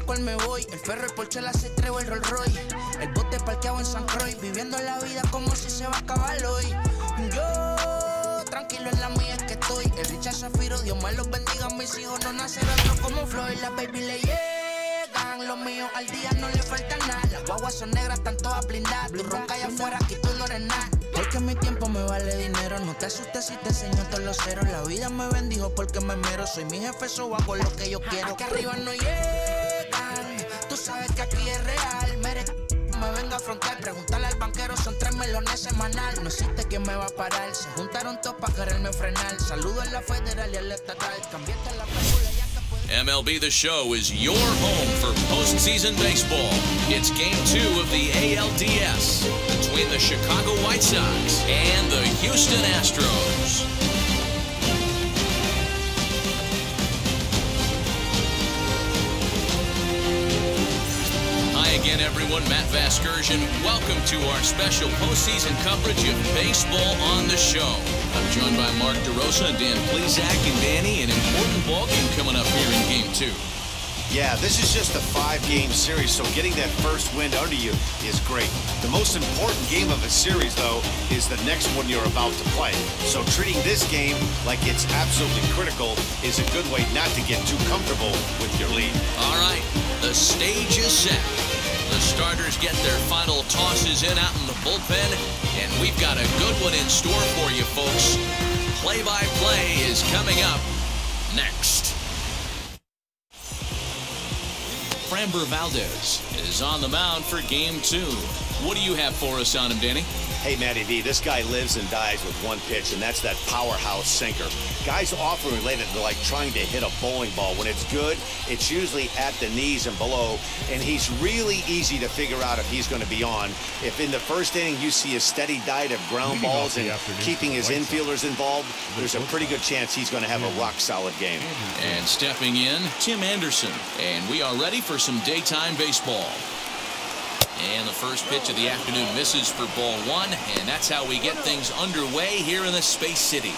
cual me voy. El perro, el Porsche, la C3 o el Rolls Royce. El bote parqueado en San Croix, viviendo la vida como si se va a acabar hoy. Yo, tranquilo en la mía es que estoy. El Richard Zafiro, Dios me los bendiga. Mis hijos no nacerán como Floyd. Las baby le llegan, los míos al día no le falta nada. Las guaguas son negras, están todas blindadas. Tú ronca allá afuera, aquí tú no eres nada. Porque mi tiempo me vale dinero. No te asustes si te enseño todos los ceros. La vida me bendijo porque me mero. Soy mi jefe, so hago lo que yo quiero. Aquí arriba no llegan. Tú sabes que aquí es real. Me venga a afrontar, preguntarle al banquero, son 3 melones semanal. No existe quien me va a parar. Se juntaron todos para quererme frenar. Saludo a la federal y al estatal. Cambiaste la película ya que puede... MLB The Show is your home for postseason baseball. It's Game 2 of the ALDS between the Chicago White Sox and the Houston Astros. Again, everyone, Matt Vasgersian. Welcome to our special postseason coverage of baseball on the show. I'm joined by Mark DeRosa, Dan Plesac, and Danny. An important ball game coming up here in Game 2. Yeah, this is just a 5-game series, so getting that first win under you is great. The most important game of a series, though, is the next one you're about to play. So treating this game like it's absolutely critical is a good way not to get too comfortable with your lead. All right, the stage is set. The starters get their final tosses in out in the bullpen, and we've got a good one in store for you, folks. Play-by-play is coming up next. Framber Valdez is on the mound for Game 2. What do you have for us on him, Danny? Hey, Matty V, this guy lives and dies with one pitch, and that's that powerhouse sinker. Guys often relate it to like trying to hit a bowling ball. When it's good, it's usually at the knees and below, and he's really easy to figure out if he's going to be on. If in the first inning you see a steady diet of ground balls and keeping his infielders involved, there's a pretty good chance he's going to have a rock-solid game. And stepping in, Tim Anderson. And we are ready for some daytime baseball. And the first pitch of the afternoon misses for ball 1, and that's how we get things underway here in the Space City.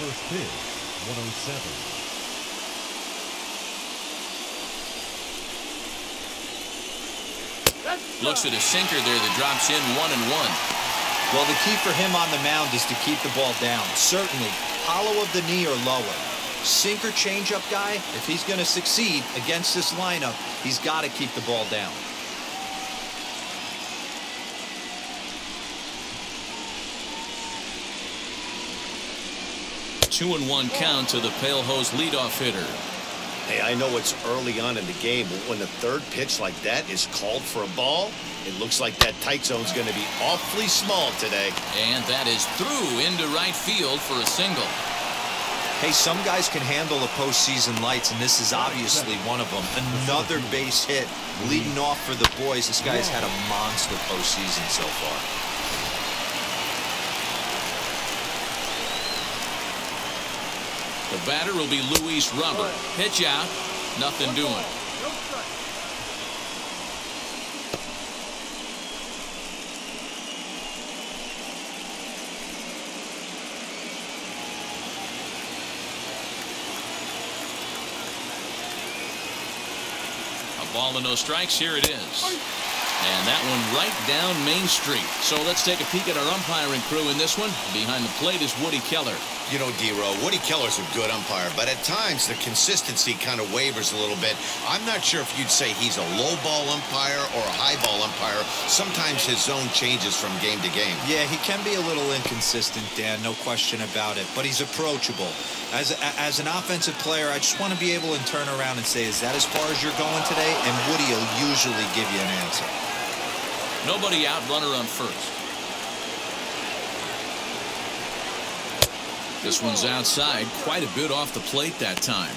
First pitch, 107. Looks at a sinker there that drops in 1-1. Well, the key for him on the mound is to keep the ball down. Certainly, hollow of the knee or lower. Sinker changeup guy, if he's going to succeed against this lineup, he's got to keep the ball down. Two and 1 count to the Pale Hose leadoff hitter. Hey, I know it's early on in the game, but when the third pitch like that is called for a ball, it looks like that tight zone's going to be awfully small today. And that is through into right field for a single. Hey, some guys can handle the postseason lights, and this is obviously one of them. Another base hit leading off for the boys. This guy's had a monster postseason so far. The batter will be Luis Robert. Pitch out. Nothing doing. Ball and no strikes. Here it is. And that one right down Main Street. So let's take a peek at our umpiring crew in this one. Behind the plate is Woody Keller. You know, D-Row, Woody Keller's a good umpire, but at times the consistency kind of wavers a little bit. I'm not sure if you'd say he's a low ball umpire or a high ball umpire. Sometimes his zone changes from game to game. Yeah, he can be a little inconsistent, Dan, no question about it, but he's approachable. As an offensive player, I just want to be able to turn around and say, is that as far as you're going today? And Woody will usually give you an answer. Nobody out, runner on first. This one's outside, quite a bit off the plate that time.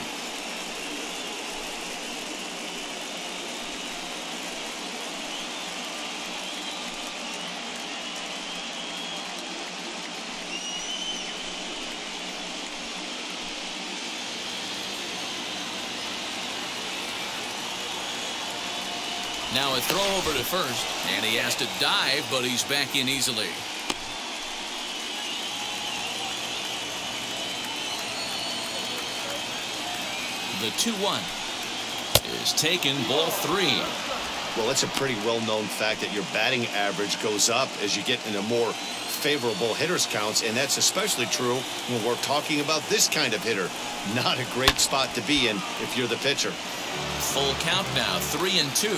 Now a throw over to first, and he has to dive, but he's back in easily. The 2-1 is taken, ball 3. Well, it's a pretty well-known fact that your batting average goes up as you get into more favorable hitters counts, and that's especially true when we're talking about this kind of hitter. Not a great spot to be in if you're the pitcher. Full count now, 3-2.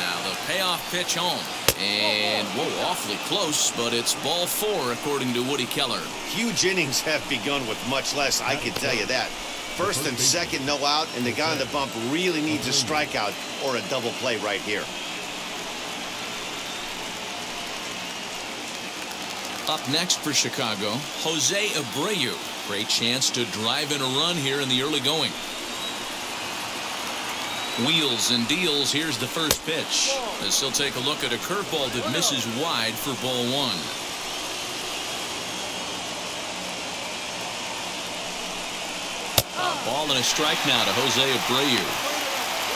Now the payoff pitch home. And, whoa, awfully close, but it's ball 4, according to Woody Keller. Huge innings have begun with much less, I can tell you that. First and second, no out, and the guy on the bump really needs a strikeout or a double play right here. Up next for Chicago, Jose Abreu. Great chance to drive in a run here in the early going. Wheels and deals. Here's the first pitch. As he'll take a look at a curveball that misses wide for ball 1. A ball and a strike now to Jose Abreu.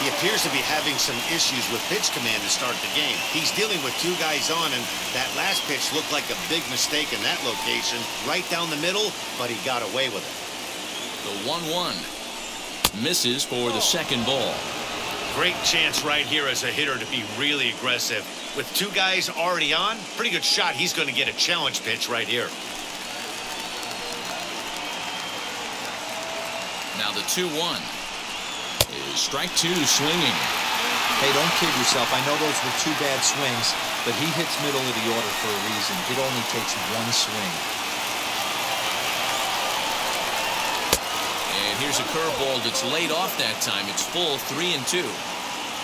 He appears to be having some issues with pitch command to start the game. He's dealing with 2 guys on, and that last pitch looked like a big mistake in that location. Right down the middle, but he got away with it. The 1-1 misses for the second ball. Great chance right here as a hitter to be really aggressive. With 2 guys already on, pretty good shot he's going to get a challenge pitch right here. Now the 2-1 is strike 2, swinging. Hey, don't kid yourself. I know those were 2 bad swings, but he hits middle of the order for a reason. It only takes 1 swing. And here's a curveball that's laid off that time. It's full, 3-2.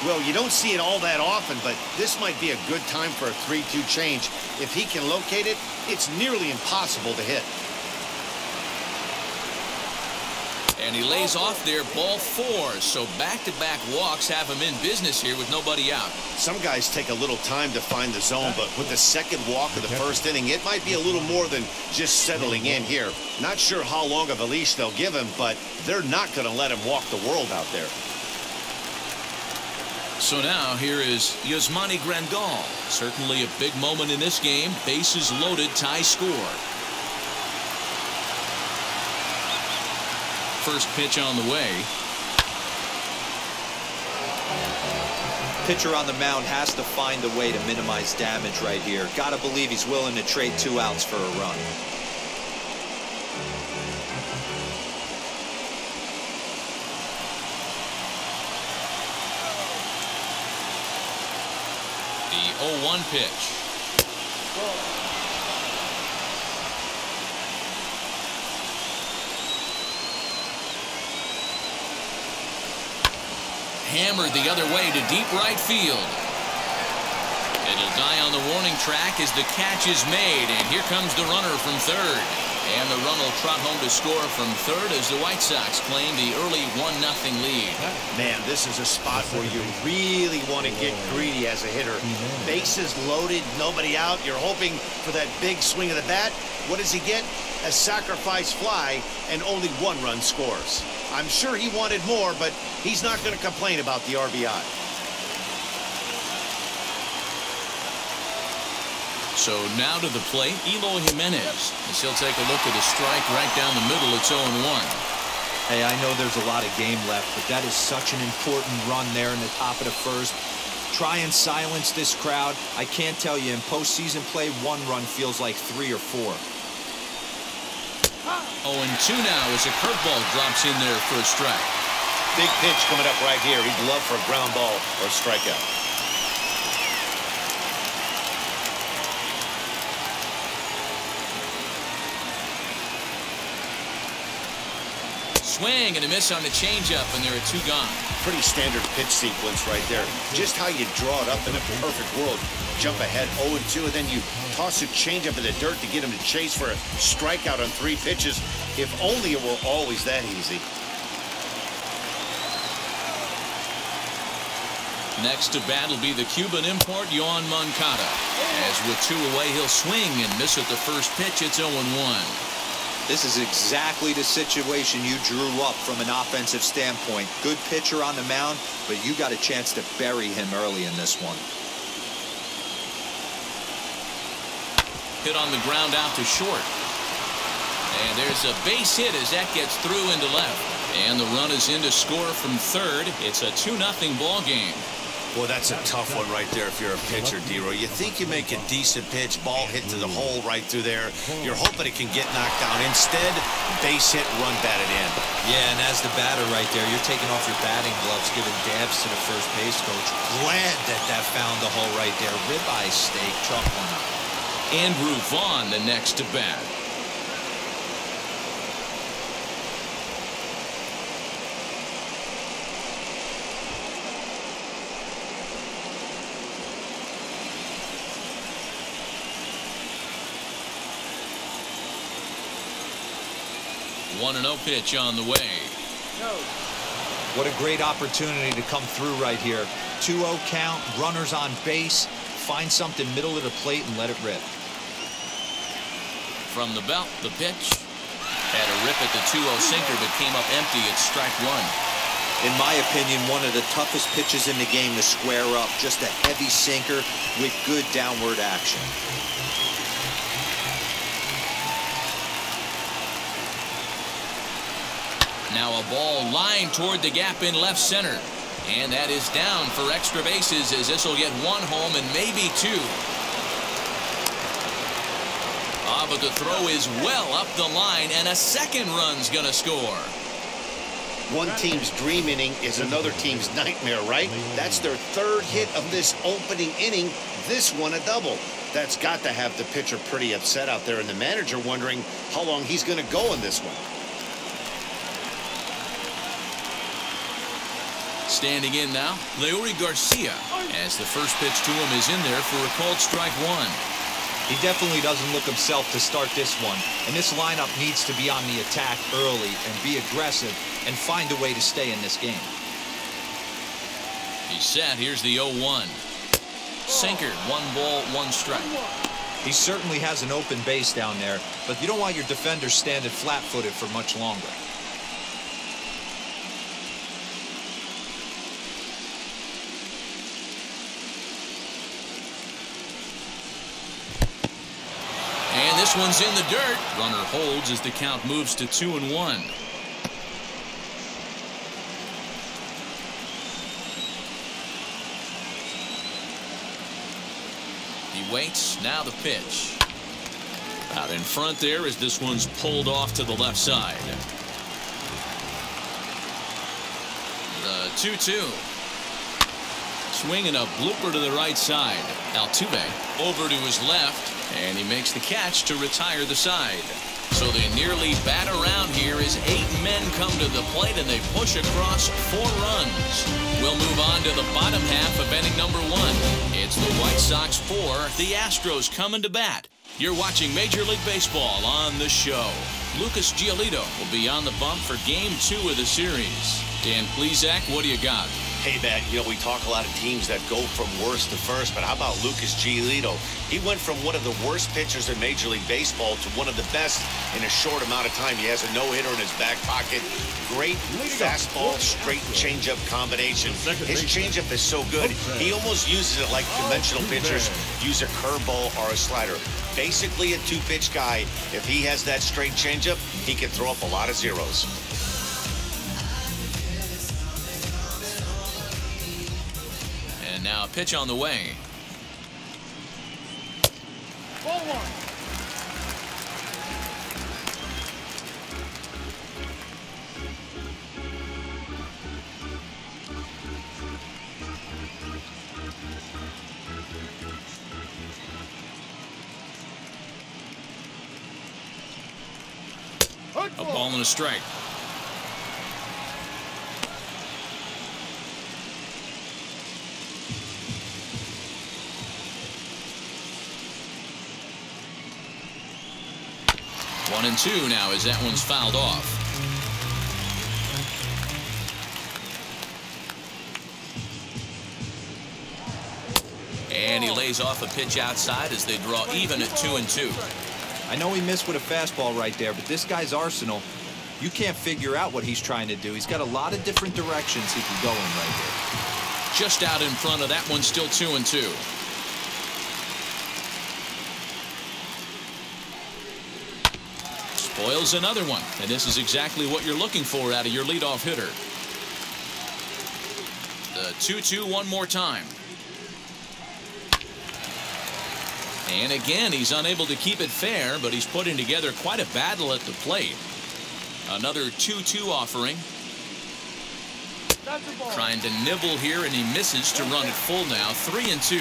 Well, you don't see it all that often, but this might be a good time for a 3-2 change. If he can locate it, it's nearly impossible to hit. And he lays off there, ball 4. So back-to-back walks have him in business here with nobody out. Some guys take a little time to find the zone, but with the second walk of the first inning, it might be a little more than just settling in here. Not sure how long of a leash they'll give him, but they're not going to let him walk the world out there. So now here is Yasmani Grandal. Certainly a big moment in this game. Bases loaded, tie score. First pitch on the way. Pitcher on the mound has to find a way to minimize damage right here. Gotta believe he's willing to trade 2 outs for a run. The 0-1 pitch. Hammered the other way to deep right field. It'll die on the warning track as the catch is made, and here comes the runner from third. And the run will trot home to score from third as the White Sox claim the early 1-0 lead. Man, this is a spot where you really want to get greedy as a hitter. Bases loaded, nobody out. You're hoping for that big swing of the bat. What does he get? A sacrifice fly, and only 1 run scores. I'm sure he wanted more, but he's not going to complain about the RBI. So now to the plate, Eloy Jimenez. As he'll take a look at a strike right down the middle. It's 0-1. Hey, I know there's a lot of game left, but that is such an important run there in the top of the first. Try and silence this crowd. I can't tell you, in postseason play, 1 run feels like 3 or 4. 0-2 now as a curveball drops in there for a strike. Big pitch coming up right here. He'd love for a ground ball or a strikeout. Swing and a miss on the changeup, and there are 2 gone. Pretty standard pitch sequence right there. Just how you draw it up in a perfect world. Jump ahead 0-2, and then you toss a changeup in the dirt to get him to chase for a strikeout on 3 pitches. If only it were always that easy. Next to bat will be the Cuban import, Yoan Moncada. As with 2 away, he'll swing and miss at the first pitch. It's 0-1. This is exactly the situation you drew up from an offensive standpoint. Good pitcher on the mound, but you got a chance to bury him early in this one. Hit on the ground out to short. And there's a base hit as that gets through into left. And the run is in to score from third. It's a 2-0 ball game. Boy, that's a tough one right there if you're a pitcher, D-Roy. You think you make a decent pitch, ball hit to the hole right through there. You're hoping it can get knocked down. Instead, base hit, run batted in. Yeah, and as the batter right there, you're taking off your batting gloves, giving dabs to the first base coach. Glad that found the hole right there. Ribeye steak, chalk one up. Andrew Vaughn, the next to bat. One 1-0 pitch on the way. What a great opportunity to come through right here. 2-0 count, runners on base. Find something middle of the plate and let it rip. From the belt, the pitch. Had a rip at the 2-0 sinker, but came up empty at strike one. In my opinion, one of the toughest pitches in the game to square up. Just a heavy sinker with good downward action. Now a ball lined toward the gap in left center. And that is down for extra bases as this will get one home and maybe two. But the throw is well up the line, and a second run's going to score. One team's dream inning is another team's nightmare, right? That's their third hit of this opening inning. This one a double. That's got to have the pitcher pretty upset out there, and the manager wondering how long he's going to go in this one. Standing in now, Leury Garcia, as the first pitch to him is in there for a called strike one. He definitely doesn't look himself to start this one, and this lineup needs to be on the attack early and be aggressive and find a way to stay in this game. He's set. Here's the 0-1. Sinker, 1 ball, 1 strike. He certainly has an open base down there, but you don't want your defender standing flat-footed for much longer. And this one's in the dirt. Runner holds as the count moves to 2-1. He waits. Now the pitch. Out in front there as this one's pulled off to the left side. The 2-2. Swinging a blooper to the right side. Altuve over to his left. And he makes the catch to retire the side. So they nearly bat around here as 8 men come to the plate and they push across 4 runs. We'll move on to the bottom half of inning number 1. It's the White Sox 4, the Astros coming to bat. You're watching Major League Baseball on the show. Lucas Giolito will be on the bump for Game 2 of the series. Dan Plesac, what do you got? Hey, Matt, you know, we talk a lot of teams that go from worst to first, but how about Lucas Giolito? He went from one of the worst pitchers in Major League Baseball to one of the best in a short amount of time. He has a no-hitter in his back pocket. Great fastball, straight changeup combination. His changeup is so good, he almost uses it like conventional pitchers use a curveball or a slider. Basically a 2-pitch guy. If he has that straight changeup, he can throw up a lot of zeros. Now a pitch on the way. Ball 1. A ball and a strike. One and 2 now as that one's fouled off. And he lays off a pitch outside as they draw even at 2-2. I know he missed with a fastball right there, but this guy's arsenal, you can't figure out what he's trying to do. He's got a lot of different directions he can go in right here. Just out in front of that one, still 2-2. Boyle's another one, and this is exactly what you're looking for out of your leadoff hitter. The 2-2 one more time. And again, he's unable to keep it fair, but he's putting together quite a battle at the plate. Another 2-2 offering. Trying to nibble here, and he misses to run it full now. 3-2.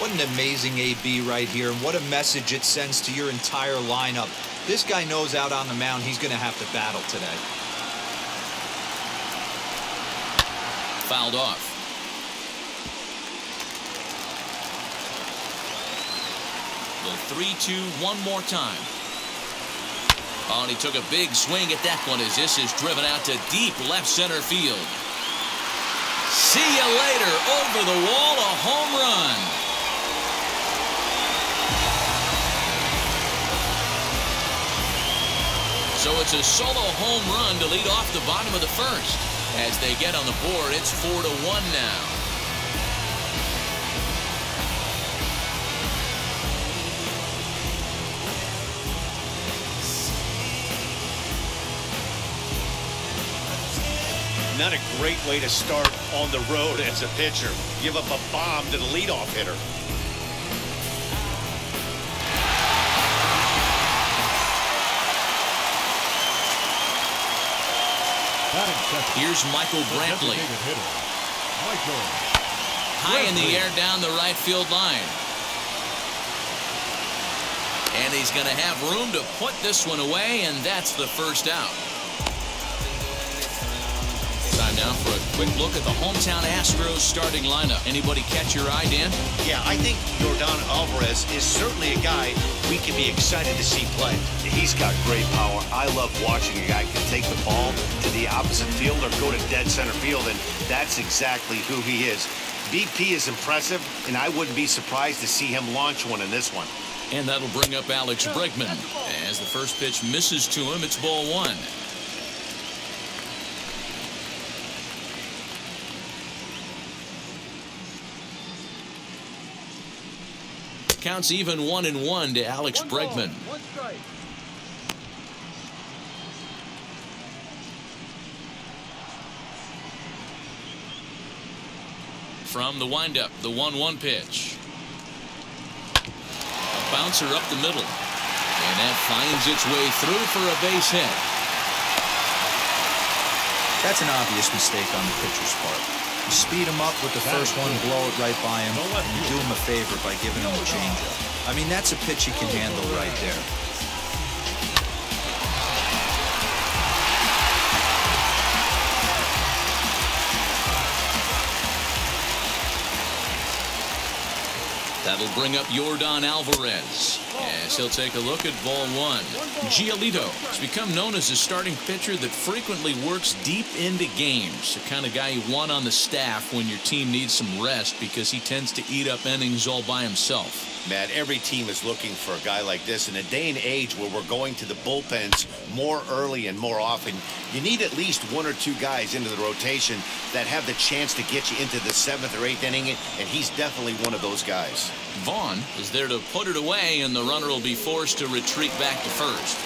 What an amazing AB right here, and what a message it sends to your entire lineup. This guy knows out on the mound he's going to have to battle today. Fouled off. The 3-2 one more time. Oh, and he took a big swing at that one as this is driven out to deep left center field. See you later. Over the wall, a home run. So it's a solo home run to lead off the bottom of the first. As they get on the board, it's 4-1 now. Not a great way to start on the road as a pitcher. Give up a bomb to the leadoff hitter. Here's Michael Brantley. High in the air down the right field line. And he's going to have room to put this one away, and that's the first out. Time now for a quick look at the hometown Astros starting lineup. Anybody catch your eye, Dan? Yeah, I think Yordan Alvarez is certainly a guy we can be excited to see play. He's got great power. I love watching a guy can take the ball to the opposite field or go to dead center field, and that's exactly who he is. BP is impressive, and I wouldn't be surprised to see him launch one in this one. And that'll bring up Alex Bregman. As the first pitch misses to him, it's ball one. Counts even 1-1 to Alex Bregman. From the windup, the 1-1 pitch. A bouncer up the middle. And that finds its way through for a base hit. That's an obvious mistake on the pitcher's part. You speed him up with the first one, blow it right by him, and you do him a favor by giving him a changeup. I mean, that's a pitch he can handle right there. That'll bring up Yordan Alvarez as he'll take a look at ball one. Giolito has become known as a starting pitcher that frequently works deep into games. The kind of guy you want on the staff when your team needs some rest because he tends to eat up innings all by himself. Matt, every team is looking for a guy like this. In a day and age where we're going to the bullpens more early and more often, you need at least one or two guys into the rotation that have the chance to get you into the 7th or 8th inning, and he's definitely one of those guys. Vaughn is there to put it away, and the runner will be forced to retreat back to first.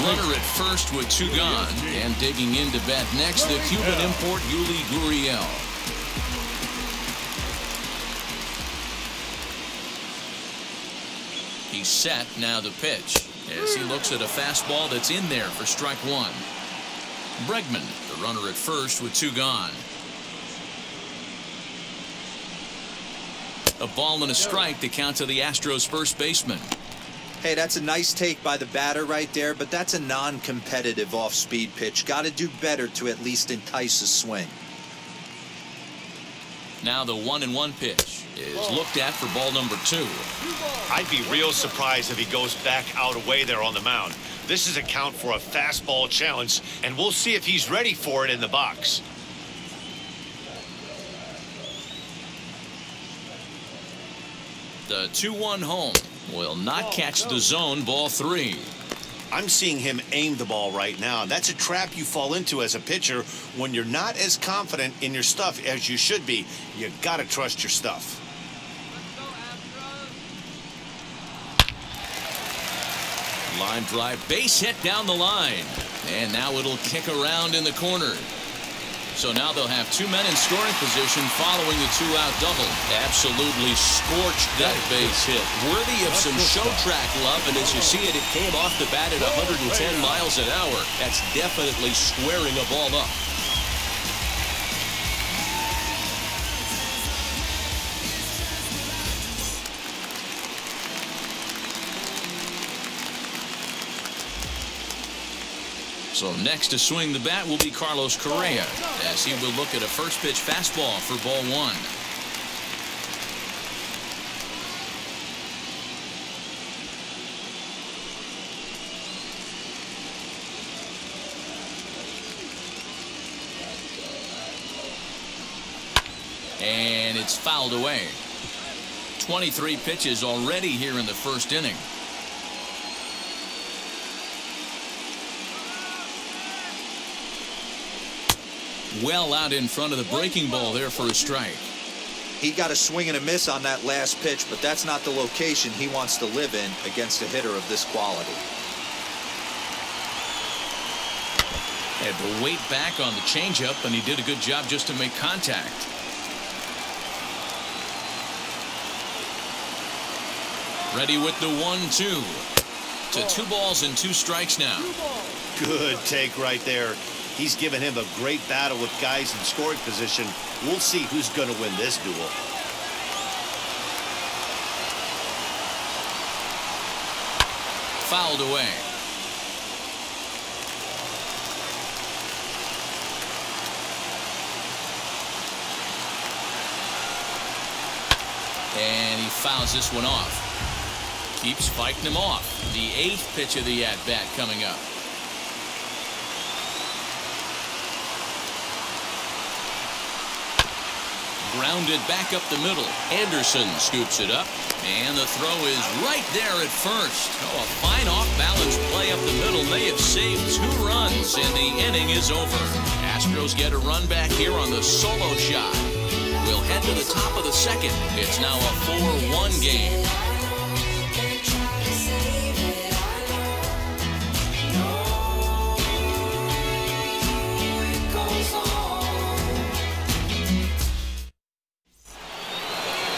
Runner at first with two gone, and digging in to bat next, the Cuban import Yuli Gurriel. He's set, now the pitch, as he looks at a fastball that's in there for strike one. Bregman, the runner at first with two gone. A ball and a strike to count to the Astros first baseman. Hey, that's a nice take by the batter right there, but that's a non-competitive off-speed pitch. Got to do better to at least entice a swing. Now the 1-1 pitch is looked at for ball number 2. I'd be real surprised if he goes back out away there on the mound. This is a count for a fastball challenge, and we'll see if he's ready for it in the box. The 2-1 home will not catch the zone, ball 3. I'm seeing him aim the ball right now. That's a trap you fall into as a pitcher when you're not as confident in your stuff as you should be. You got to trust your stuff. Line drive, base hit down the line. And now it'll kick around in the corner. So now they'll have two men in scoring position following the two-out double. Absolutely scorched that base hit. Worthy of some show track love, and as you see it, it came off the bat at 110 miles an hour. That's definitely squaring a ball up. So next to swing the bat will be Carlos Correa, as he will look at a first pitch fastball for ball one. And it's fouled away. 23 pitches already here in the first inning. Well out in front of the breaking ball there for a strike. He got a swing and a miss on that last pitch, but that's not the location he wants to live in against a hitter of this quality. Had to wait back on the changeup, and he did a good job just to make contact. Ready with the 1-2. To 2 balls and 2 strikes now. Good take right there. He's given him a great battle with guys in scoring position. We'll see who's going to win this duel. Fouled away. And he fouls this one off. Keeps fighting him off. The 8th pitch of the at-bat coming up. Grounded back up the middle. Anderson scoops it up, and the throw is right there at first. Oh, a fine off-balance play up the middle may have saved 2 runs, and the inning is over. Astros get a run back here on the solo shot. We'll head to the top of the second. It's now a 4-1 game.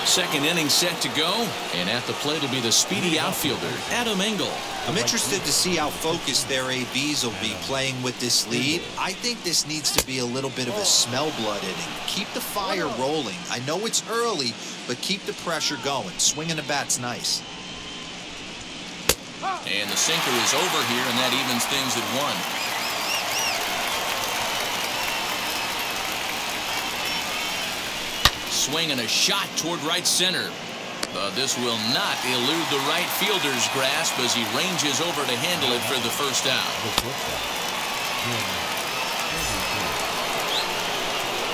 Second inning set to go, and at the plate will be the speedy outfielder, Adam Engel. I'm interested to see how focused their ABs will be playing with this lead. I think this needs to be a little bit of a smell blood inning. Keep the fire rolling. I know it's early, but keep the pressure going. Swinging the bat's nice. And the sinker is over here, and that evens things at 1. Swing and a shot toward right center. But this will not elude the right fielder's grasp as he ranges over to handle it for the first out.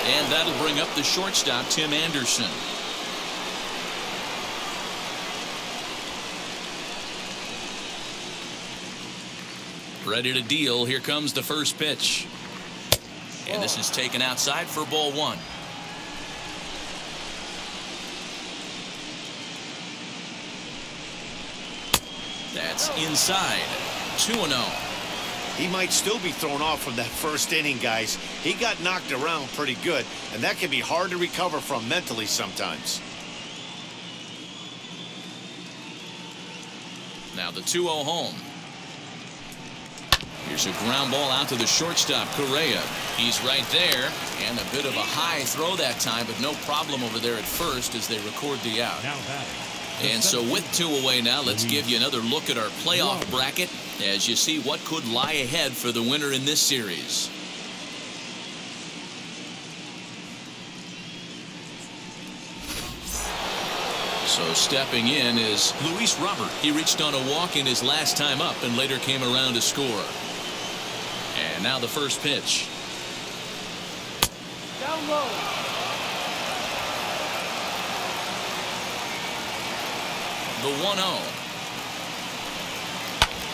And that'll bring up the shortstop, Tim Anderson. Ready to deal. Here comes the first pitch. And this is taken outside for ball 1. That's inside. 2-0. He might still be thrown off from that first inning, guys. He got knocked around pretty good, and that can be hard to recover from mentally sometimes. Now the 2-0 home. Here's a ground ball out to the shortstop, Correa. He's right there, and a bit of a high throw that time, but no problem over there at first as they record the out. And so with 2 away now, let's give you another look at our playoff bracket as you see what could lie ahead for the winner in this series. So stepping in is Luis Robert. He reached on a walk in his last time up and later came around to score. And now the first pitch. Down low. The 1-0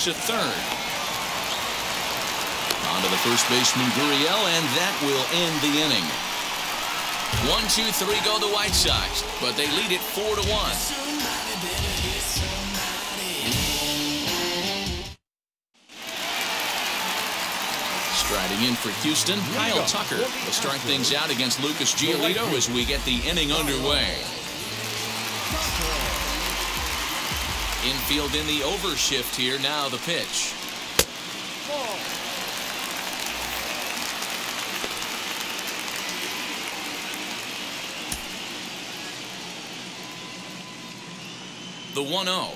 to third. On to the first baseman, Gurriel, and that will end the inning. 1-2-3 go the White Sox, but they lead it 4-1. Striding in for Houston, Kyle Tucker will start things out against Lucas Giolito as we get the inning underway. Infield in the overshift here. Now the pitch. The 1-0.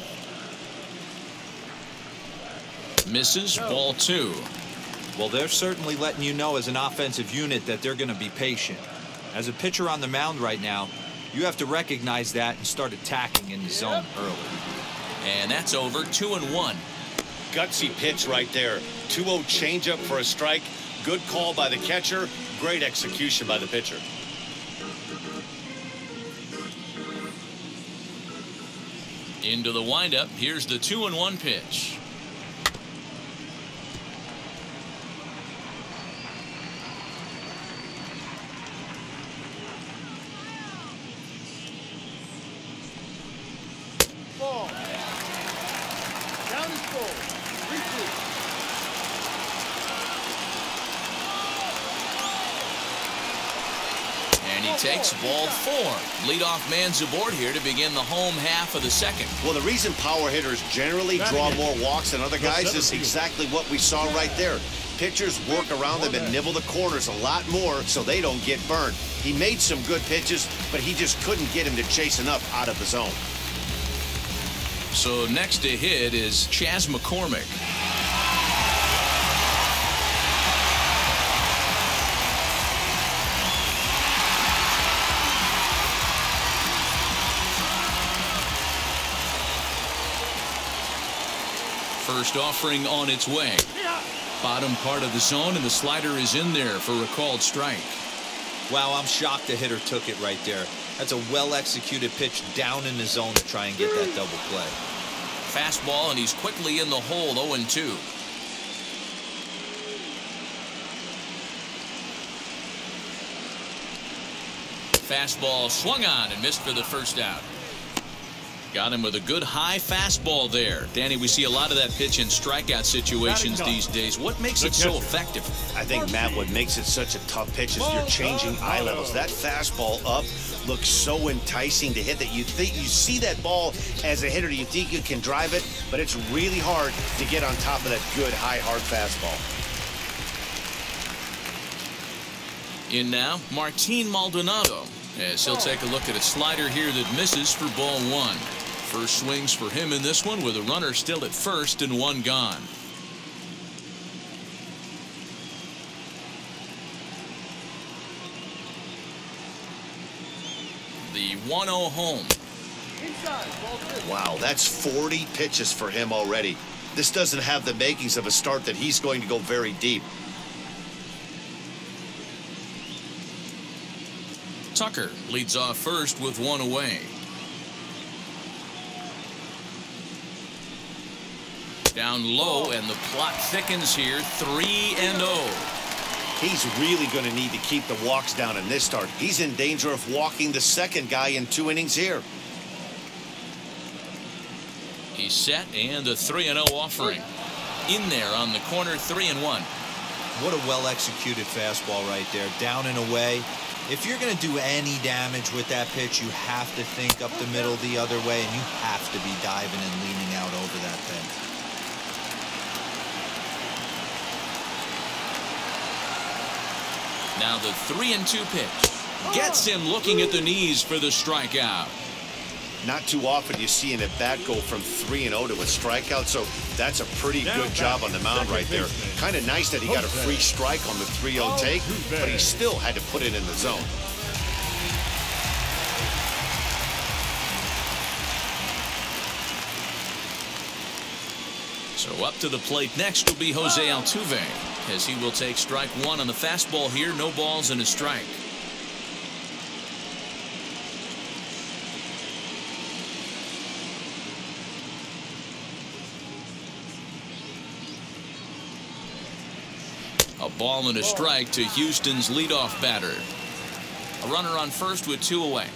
Misses, ball 2. Well, they're certainly letting you know as an offensive unit that they're going to be patient. As a pitcher on the mound right now, you have to recognize that and start attacking in the zone early. And that's over. 2-1. Gutsy pitch right there. 2-0 changeup for a strike. Good call by the catcher. Great execution by the pitcher. Into the windup. Here's the 2-1 pitch. Ball. Down is full. 3-2. And he takes ball 4. Leadoff man's aboard here to begin the home half of the second. Well, the reason power hitters generally draw more walks than other guys is exactly what we saw right there. Pitchers work around them and nibble the corners a lot more so they don't get burned. He made some good pitches, but he just couldn't get him to chase enough out of the zone. So next to hit is Chas McCormick. First offering on its way. Bottom part of the zone, and the slider is in there for a called strike. Wow, I'm shocked the hitter took it right there. That's a well-executed pitch down in the zone to try and get that double play. Fastball, and he's quickly in the hole. 0-2. Fastball swung on and missed for the first out. Got him with a good high fastball there. Danny, we see a lot of that pitch in strikeout situations these days. What makes it so effective? I think, Matt, what makes it such a tough pitch is you're changing eye levels. That fastball up looks so enticing to hit that you think you see that ball as a hitter, you think you can drive it, but it's really hard to get on top of that good high hard fastball. In now, Martin Maldonado, as he'll take a look at a slider here that misses for ball 1. First swings for him in this one with a runner still at first and 1 gone. The 1-0 home. Wow, that's 40 pitches for him already. This doesn't have the makings of a start that he's going to go very deep. Tucker leads off first with 1 away. Down low, and the plot thickens here. 3-0. He's really going to need to keep the walks down in this start. He's in danger of walking the second guy in 2 innings here. He's set, and the 3-0 offering. In there on the corner. 3-1. What a well-executed fastball right there. Down and away. If you're going to do any damage with that pitch, you have to think up the middle the other way, and you have to be diving and leaning out over that thing. Now the 3-2 pitch. Gets him looking at the knees for the strikeout. Not too often you see an at-bat go from 3-0 to a strikeout, so that's a pretty good job on the mound right there. Kind of nice that he got a free strike on the 3-0 take, but he still had to put it in the zone. So up to the plate next will be Jose Altuve, as he will take strike 1 on the fastball here. No balls and a strike. A ball and a strike to Houston's leadoff batter. A runner on first with 2 away.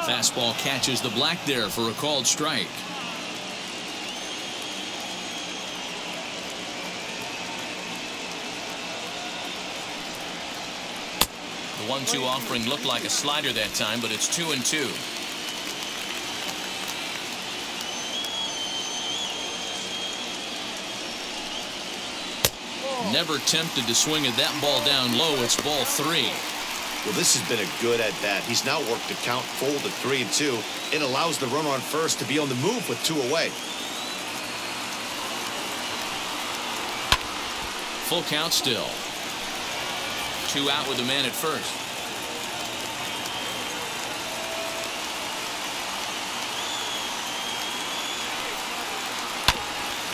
Fastball catches the black there for a called strike. The 1-2 offering looked like a slider that time, but it's 2-2. Never tempted to swing at that ball down low. It's ball 3. Well, this has been a good at bat. He's now worked the count full to 3-2. It allows the runner on first to be on the move with 2 away. Full count still. 2 out with the man at first.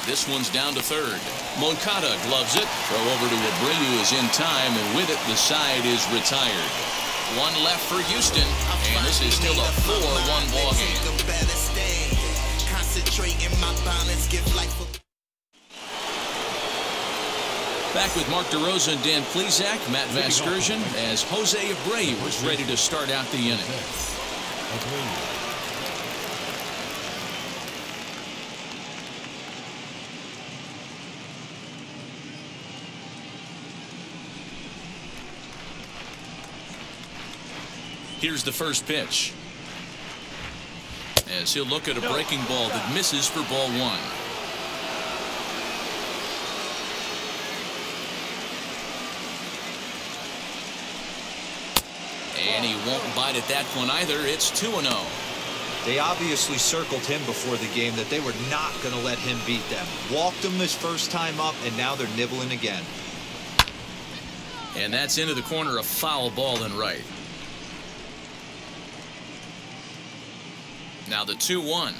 This one's down to third. Moncada gloves it. Throw over to Abreu is in time, and with it, the side is retired. 1 left for Houston, and this is still a 4-1 ball game. Back with Mark DeRosa and Dan Plesac, Matt Vasgersian, as Jose Abreu was ready to start out the inning. Here's the first pitch, as he'll look at a breaking ball that misses for ball 1. And he won't bite at that one either. It's 2-0. They obviously circled him before the game that they were not going to let him beat them. Walked him his first time up, and now they're nibbling again. And that's into the corner, a foul ball and right. Now the 2-1.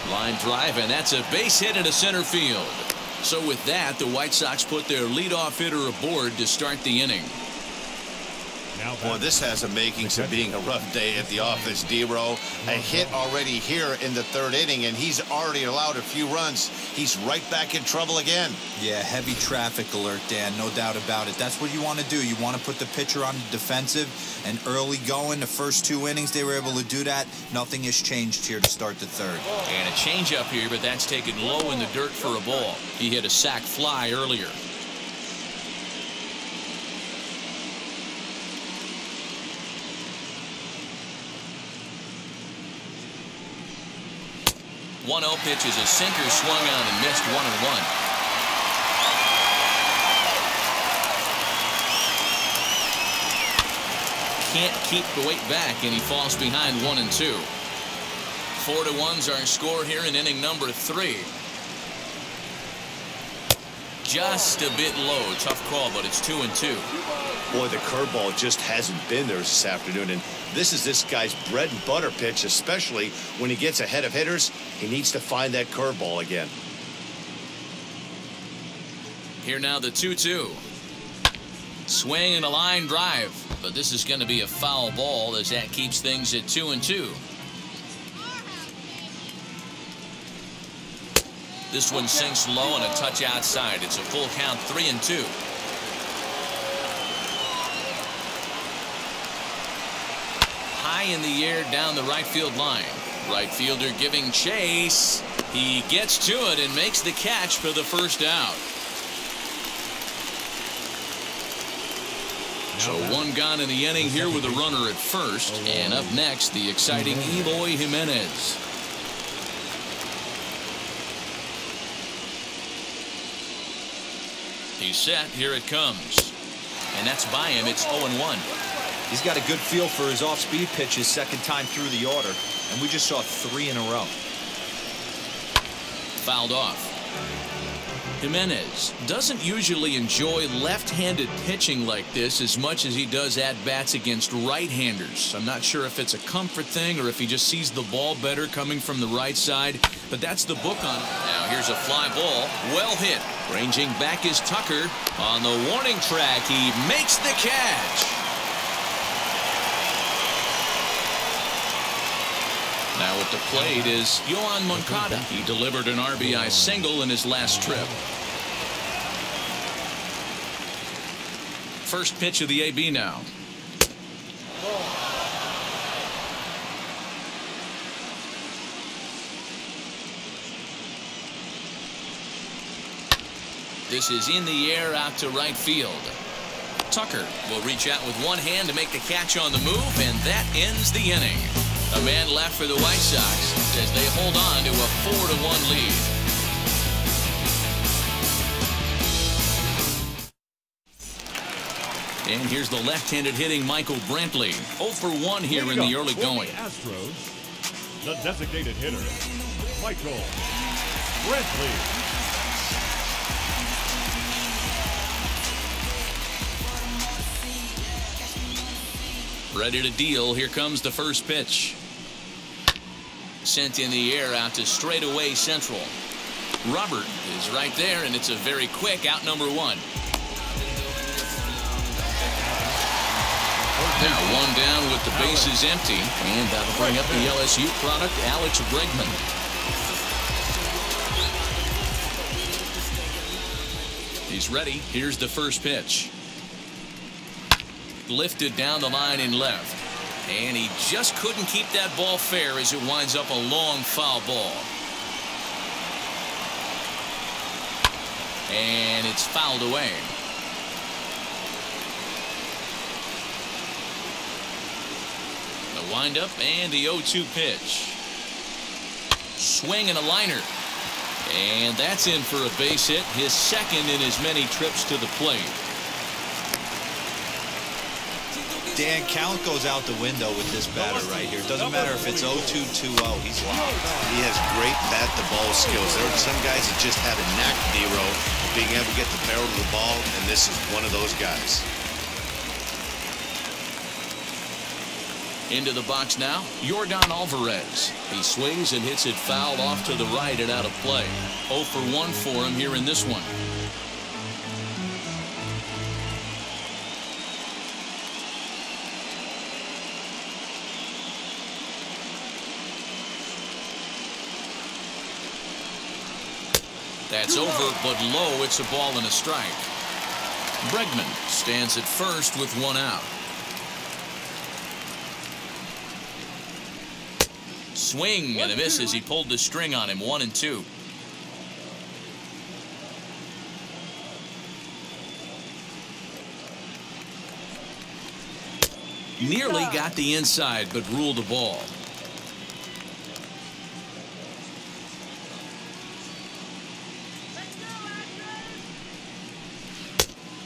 Line drive, and that's a base hit into center field. So with that, the White Sox put their leadoff hitter aboard to start the inning. Boy, this has the makings of being a rough day at the office, D-Row. A hit already here in the 3rd inning, and he's already allowed a few runs. He's right back in trouble again. Yeah, heavy traffic alert, Dan, no doubt about it. That's what you want to do. You want to put the pitcher on the defensive, and early going, the first 2 innings, they were able to do that. Nothing has changed here to start the 3rd. And a changeup here, but that's taken low in the dirt for a ball. He hit a sac fly earlier. One 1-0 pitch is a sinker swung on and missed 1-1. Can't keep the weight back, and he falls behind 1-2. 4-1's our score here in inning number 3. Just a bit low. Tough call, but it's 2-2. Boy, the curveball just hasn't been there this afternoon, and this is this guy's bread and butter pitch, especially when he gets ahead of hitters. He needs to find that curveball again. Here now the 2-2. Swing and a line drive, but this is going to be a foul ball as that keeps things at 2-2. This one sinks low and a touch outside. It's a full count, 3-2. High in the air down the right field line. Right fielder giving chase. He gets to it and makes the catch for the first out. So 1 gone in the inning here with a runner at first. And up next, the exciting Eloy Jimenez. He's set. Here it comes. And that's by him. It's 0-1. He's got a good feel for his off-speed pitches second time through the order. And we just saw 3 in a row. Fouled off. Jimenez doesn't usually enjoy left-handed pitching like this as much as he does at-bats against right-handers. I'm not sure if it's a comfort thing or if he just sees the ball better coming from the right side. but that's the book on it. Now here's a fly ball. Well hit. Ranging back is Tucker. On the warning track, he makes the catch. Now at the plate is Yohan Moncada. He delivered an RBI single in his last trip. First pitch of the AB now. This is in the air out to right field. Tucker will reach out with one hand to make the catch on the move, and that ends the inning. A man left for the White Sox as they hold on to a 4-1 lead. And here's the left-handed hitting Michael Brantley. 0 for 1 here in the early going. The Astros, the designated hitter, Michael Brantley. Ready to deal. Here comes the first pitch. Sent in the air out to straightaway central. Robert is right there, and it's a very quick out number 1. Now one down with the bases empty, and that'll bring up the LSU product, Alex Bregman. He's ready. Here's the first pitch. Lifted down the line in left, and he just couldn't keep that ball fair as it winds up a long foul ball. And it's fouled away. The windup and the 0-2 pitch. Swing and a liner, and that's in for a base hit, his second in as many trips to the plate. Dan, count goes out the window with this batter right here. Doesn't matter if it's 0-2, 2-0. He's locked. He has great bat-to-ball skills. There are some guys that just have a knack, Nero, of being able to get the barrel of the ball, and this is one of those guys. Into the box now, Yordan Alvarez. He swings and hits it foul off to the right and out of play. 0 for 1 for him here in this one. That's over, but low. It's a ball and a strike. Bregman stands at first with 1 out. Swing and a miss as he pulled the string on him. 1-2. Nearly got the inside, but ruled the ball.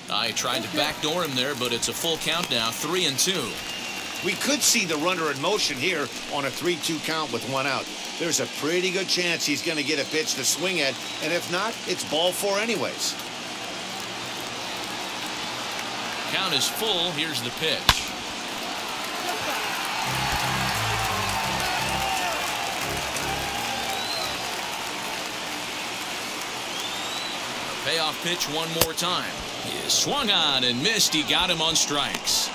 I tried to backdoor him there, but it's a full count now. 3-2. We could see the runner in motion here on a 3-2 count with 1 out. There's a pretty good chance he's going to get a pitch to swing at, and if not, it's ball 4 anyways. Count is full. Here's the pitch. Payoff pitch one more time. He swung on and missed. He got him on strikes.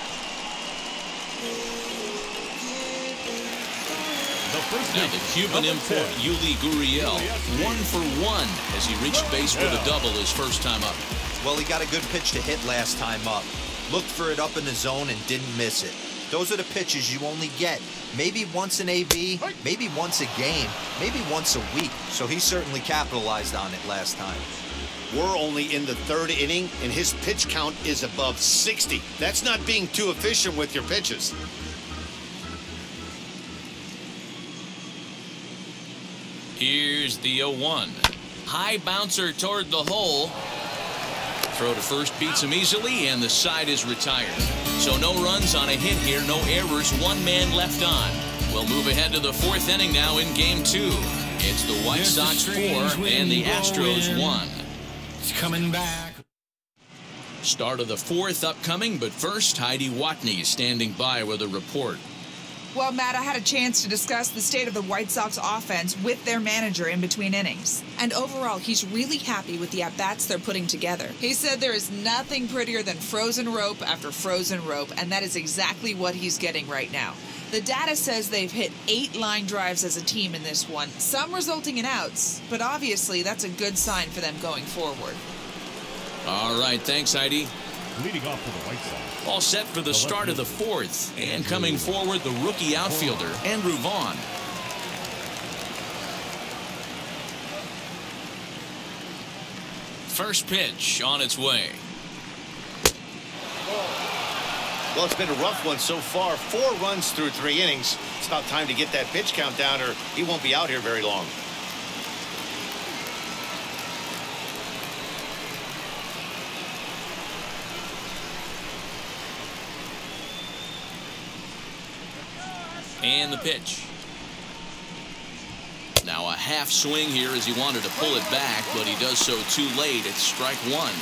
Now the Cuban import Yuli Gurriel, 1 for 1 as he reached base with a double his first time up. Well, he got a good pitch to hit last time up. Looked for it up in the zone and didn't miss it. Those are the pitches you only get maybe once an AB, maybe once a game, maybe once a week. So he certainly capitalized on it last time. We're only in the 3rd inning, and his pitch count is above 60. That's not being too efficient with your pitches. Here's the 0-1. High bouncer toward the hole. Throw to first beats him easily, and the side is retired. So no runs on a hit here, no errors, 1 man left on. We'll move ahead to the 4th inning now in Game 2. It's the White Sox 4 and the Astros 1. It's coming back. Start of the 4th upcoming, but first, Heidi Watney is standing by with a report. Well, Matt, I had a chance to discuss the state of the White Sox offense with their manager in between innings. And overall, he's really happy with the at-bats they're putting together. He said there is nothing prettier than frozen rope after frozen rope, and that is exactly what he's getting right now. The data says they've hit 8 line drives as a team in this one, some resulting in outs, but obviously that's a good sign for them going forward. All right, thanks, Heidi. Leading off for the White Sox. All set for the start of the 4th. And coming forward, the rookie outfielder, Andrew Vaughn. First pitch on its way. Well, it's been a rough one so far. 4 runs through 3 innings. It's about time to get that pitch count down or he won't be out here very long. And the pitch. Now a half swing here as he wanted to pull it back, but he does so too late. It's strike 1.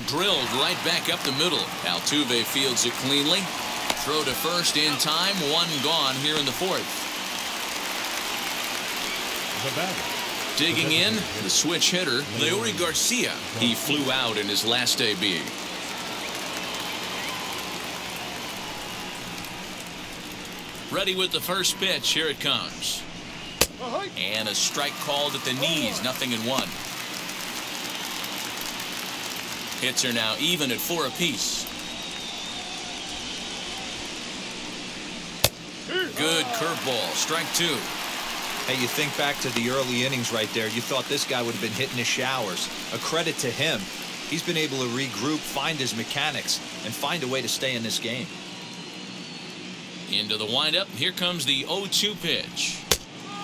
Drilled right back up the middle. Altuve fields it cleanly. Throw to first in time. 1 gone here in the 4th. The batter. Digging in, the switch hitter, Leury Garcia. He flew out in his last AB. Ready with the first pitch. Here it comes. And a strike called at the knees. 0-1. Hits are now even at 4 apiece. Good curveball. Strike 2. Hey, you think back to the early innings right there. You thought this guy would have been hitting his showers. A credit to him. He's been able to regroup, find his mechanics, and find a way to stay in this game. Into the windup. Here comes the 0-2 pitch.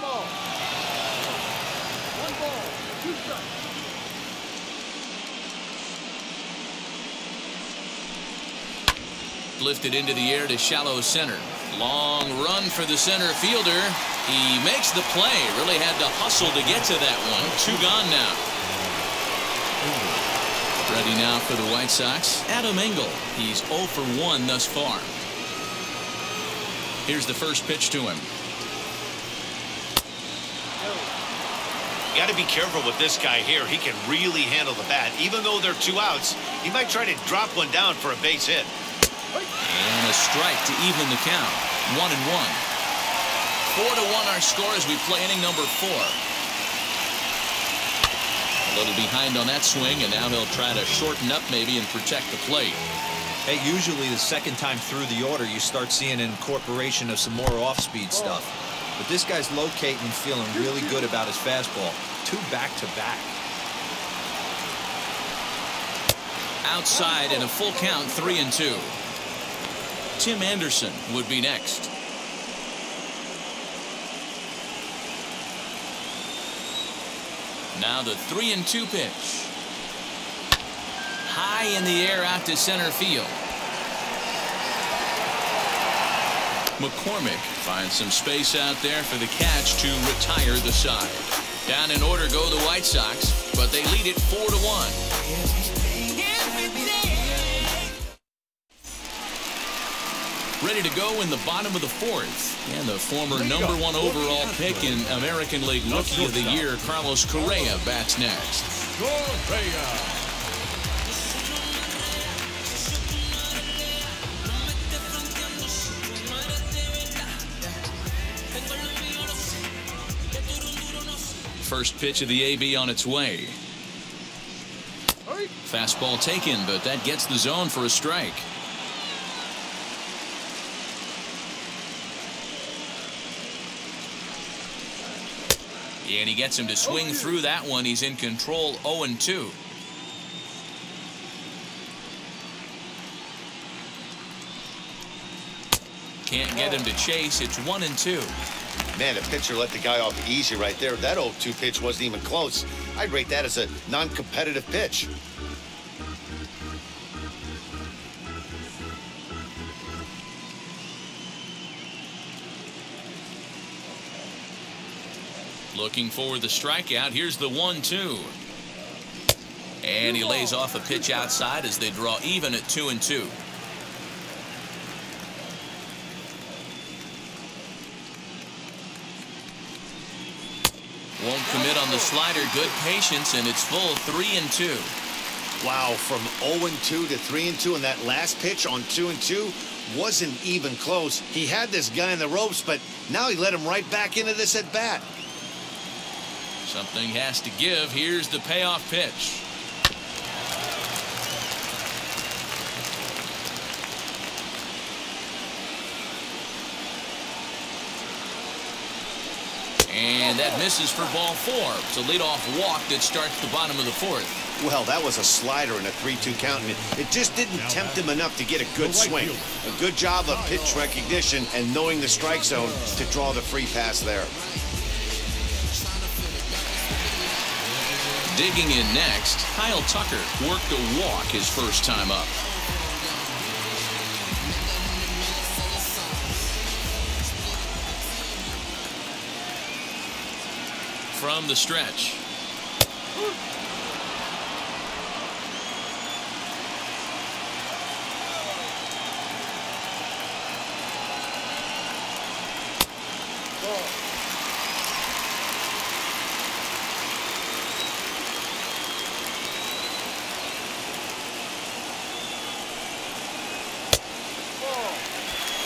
1 ball, 2 strikes. Lifted into the air to shallow center. Long run for the center fielder. He makes the play. Really had to hustle to get to that one. 2 gone now. Ready now for the White Sox, Adam Engel. He's 0 for 1 thus far. Here's the first pitch to him. You got to be careful with this guy here. He can really handle the bat. Even though they're 2 outs, he might try to drop one down for a base hit. And a strike to even the count. 1-1. 4-1 our score as we play inning number 4. A little behind on that swing, and now he'll try to shorten up maybe and protect the plate. Hey, usually the second time through the order, you start seeing an incorporation of some more off-speed stuff. But this guy's locating and feeling really good about his fastball. 2 back-to-back. Outside and a full count, 3-2. Tim Anderson would be next. Now the 3-2 pitch. High in the air out to center field. McCormick finds some space out there for the catch to retire the side. Down in order go the White Sox, but they lead it 4-1. Ready to go in the bottom of the 4th. And the former #1 overall pick in American League Rookie of the Year, Carlos Correa, bats next. First pitch of the AB on its way. Fastball taken, but that gets the zone for a strike. And he gets him to swing through that one. He's in control. 0-2. Can't get him to chase. It's 1-2. Man, the pitcher let the guy off easy right there. That 0-2 pitch wasn't even close. I'd rate that as a non-competitive pitch. Looking for the strikeout. Here's the 1-2. And he lays off a pitch outside as they draw even at 2-2. Won't commit on the slider. Good patience, and it's full 3-2. Wow, from 0-2 to 3-2, and that last pitch on 2-2 wasn't even close. He had this guy in the ropes, but now he let him right back into this at bat. Something has to give. Here's the payoff pitch. And that misses for ball 4. It's a leadoff walk that starts the bottom of the 4th. Well, that was a slider in a 3-2 count, and it just didn't tempt him enough to get a good swing. A good job of pitch recognition and knowing the strike zone to draw the free pass there. Digging in next, Kyle Tucker worked a walk his first time up. From the stretch.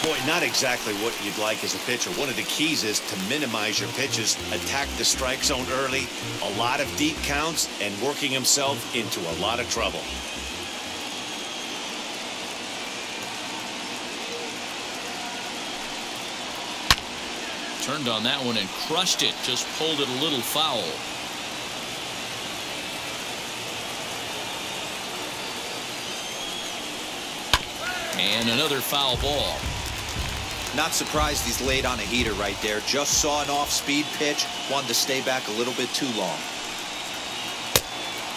Boy, not exactly what you'd like as a pitcher. One of the keys is to minimize your pitches, attack the strike zone early, a lot of deep counts, and working himself into a lot of trouble. Turned on that one and crushed it. Just pulled it a little foul. And another foul ball. Not surprised he's laid on a heater right there. Just saw an off-speed pitch. Wanted to stay back a little bit too long.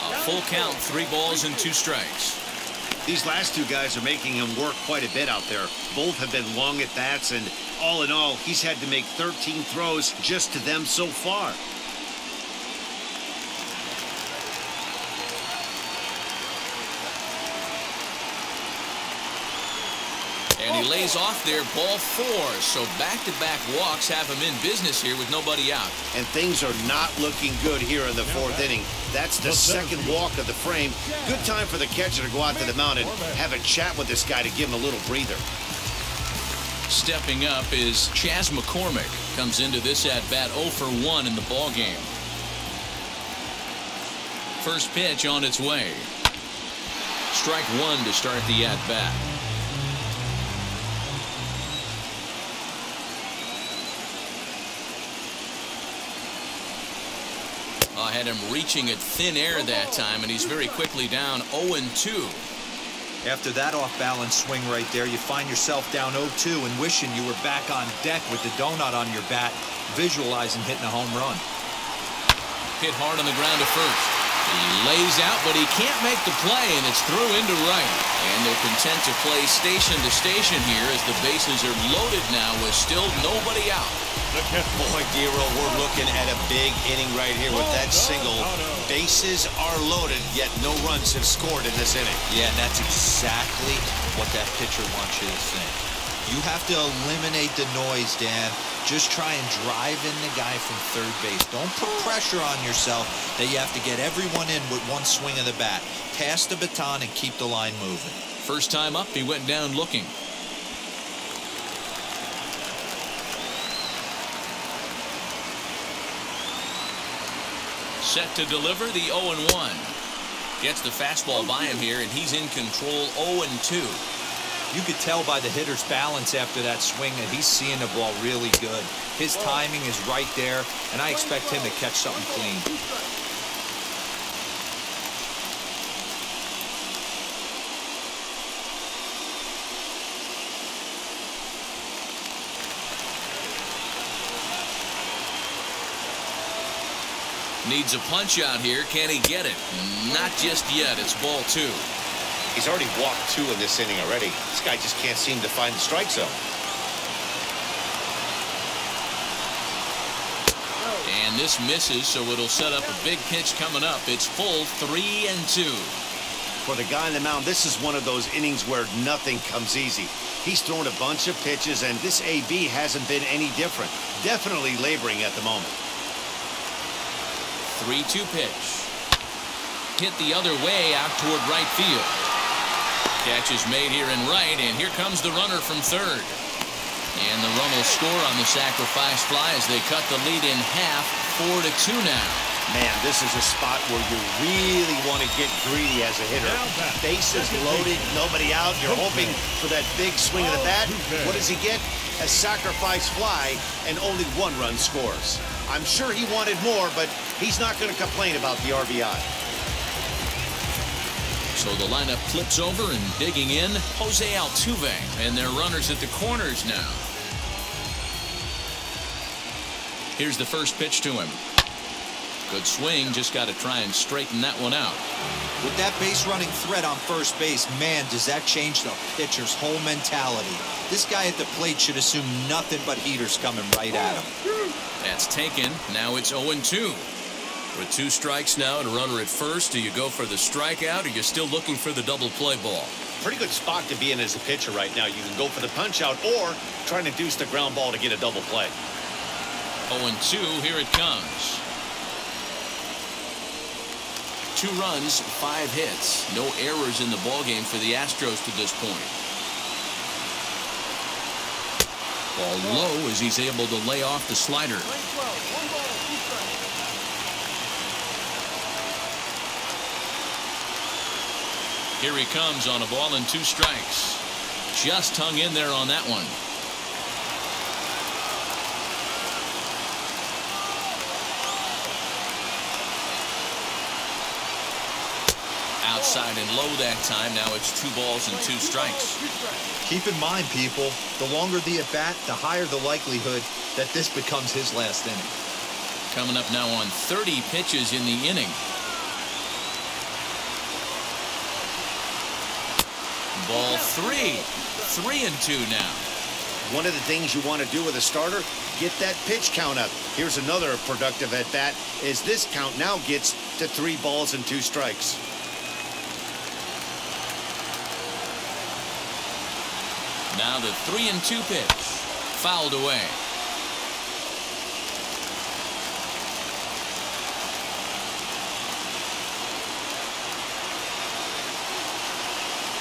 A full count, 3 balls and 2 strikes. These last two guys are making him work quite a bit out there. Both have been long at bats, and all in all, he's had to make 13 throws just to them so far. And he lays off there, ball 4. So back-to-back walks have him in business here with nobody out. And things are not looking good here in the 4th inning. That's the second walk of the frame. Good time for the catcher to go out to the mound and have a chat with this guy to give him a little breather. Stepping up is Chas McCormick. Comes into this at-bat 0 for 1 in the ballgame. First pitch on its way. Strike 1 to start the at-bat. Had him reaching at thin air that time, and he's very quickly down 0-2. After that off-balance swing right there, you find yourself down 0-2 and wishing you were back on deck with the donut on your bat, visualizing hitting a home run. Hit hard on the ground to first. He lays out, but he can't make the play, and it's through into right. And they're content to play station to station here as the bases are loaded now with still nobody out. Boy, Dero, we're looking at a big inning right here with that single. Bases are loaded, yet no runs have scored in this inning. Yeah, and that's exactly what that pitcher wants you to think. You have to eliminate the noise, Dan. Just try and drive in the guy from third base. Don't put pressure on yourself that you have to get everyone in with one swing of the bat. Pass the baton and keep the line moving. First time up, he went down looking. Set to deliver the 0-1. Gets the fastball by him here, and he's in control 0-2. You could tell by the hitter's balance after that swing that he's seeing the ball really good. His timing is right there, and I expect him to catch something clean. Needs a punch out here. Can he get it? Not just yet. It's ball 2. He's already walked 2 in this inning already. This guy just can't seem to find the strike zone. And this misses, so it'll set up a big pitch coming up. It's full 3-2. For the guy on the mound, this is one of those innings where nothing comes easy. He's thrown a bunch of pitches, and this AB hasn't been any different. Definitely laboring at the moment. 3-2 pitch. Hit the other way out toward right field. Catch is made here in right, and here comes the runner from third. And the run will score on the sacrifice fly as they cut the lead in half, 4-2 now. Man, this is a spot where you really want to get greedy as a hitter. Bases loaded, nobody out. You're hoping for that big swing of the bat. What does he get? A sacrifice fly, and only one run scores. I'm sure he wanted more, but he's not going to complain about the RBI. So the lineup flips over, and digging in, Jose Altuve, and their runners at the corners now. Here's the first pitch to him. Good swing, just got to try and straighten that one out. With that base running threat on first base, man, does that change the pitcher's whole mentality. This guy at the plate should assume nothing but heaters coming right at him. That's taken. Now it's 0-2. With 2 strikes now and a runner at first, do you go for the strikeout, or you're still looking for the double play ball? Pretty good spot to be in as a pitcher right now. You can go for the punch out or try and induce the ground ball to get a double play. 0-2, here it comes. 2 runs, 5 hits. No errors in the ballgame for the Astros to this point. Ball low as he's able to lay off the slider. Here he comes on a ball and 2 strikes. Just hung in there on that one. Outside and low that time. Now it's 2 balls and 2 strikes. Keep in mind, people, the longer the at-bat, the higher the likelihood that this becomes his last inning. Coming up now on 30 pitches in the inning. Ball 3. 3-2 now. One of the things you want to do with a starter, get that pitch count up. Here's another productive at-bat as this count now gets to 3 balls and 2 strikes. Now the 3-2 pitch. Fouled away.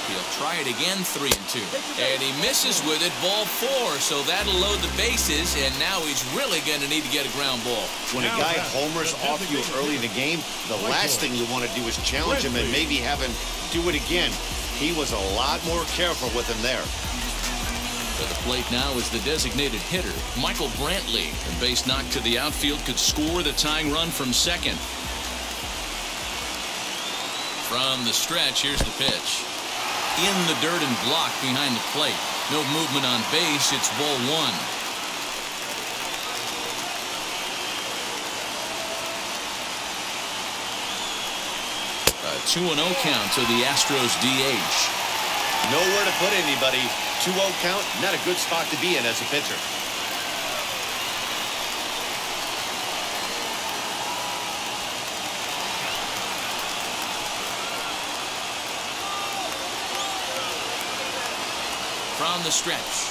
He'll try it again, 3-2. And he misses with it, ball 4. So that'll load the bases, and now he's really going to need to get a ground ball. When a guy homers off you early in the game, the last thing you want to do is challenge him and maybe have him do it again. He was a lot more careful with him there. To the plate now is the designated hitter, Michael Brantley. A base knock to the outfield could score the tying run from second. From the stretch, here's the pitch. In the dirt and blocked behind the plate. No movement on base. It's ball 1. A 2-0 count to the Astros DH. Nowhere to put anybody. 2-0 count, not a good spot to be in as a pitcher. From the stretch.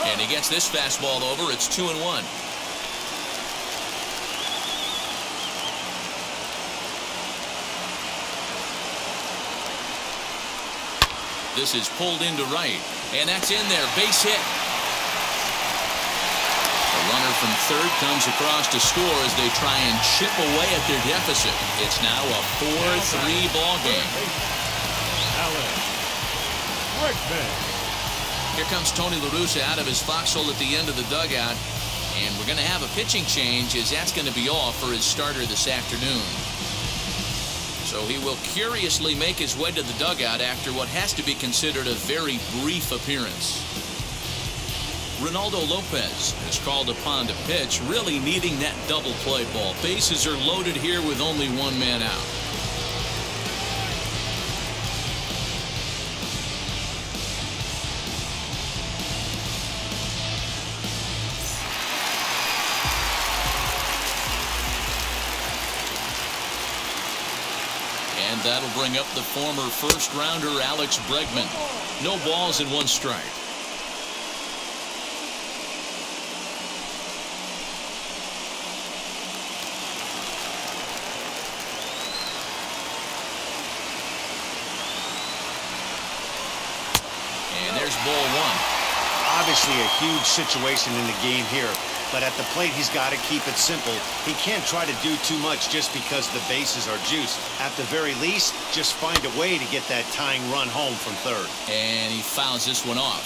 And he gets this fastball over. It's 2-1. This is pulled into right, and that's in there. Base hit. The runner from third comes across to score as they try and chip away at their deficit. It's now a 4-3 ball game. Here comes Tony La Russa out of his foxhole at the end of the dugout, and we're going to have a pitching change as that's going to be all for his starter this afternoon. So he will curiously make his way to the dugout after what has to be considered a very brief appearance. Ronaldo Lopez is called upon to pitch, really needing that double play ball. Bases are loaded here with only 1 man out. And that'll bring up the former first-rounder Alex Bregman. No balls and 1 strike. And there's ball 1. Obviously a huge situation in the game here, but at the plate he's got to keep it simple. He can't try to do too much just because the bases are juiced. At the very least, just find a way to get that tying run home from third. And he fouls this one off.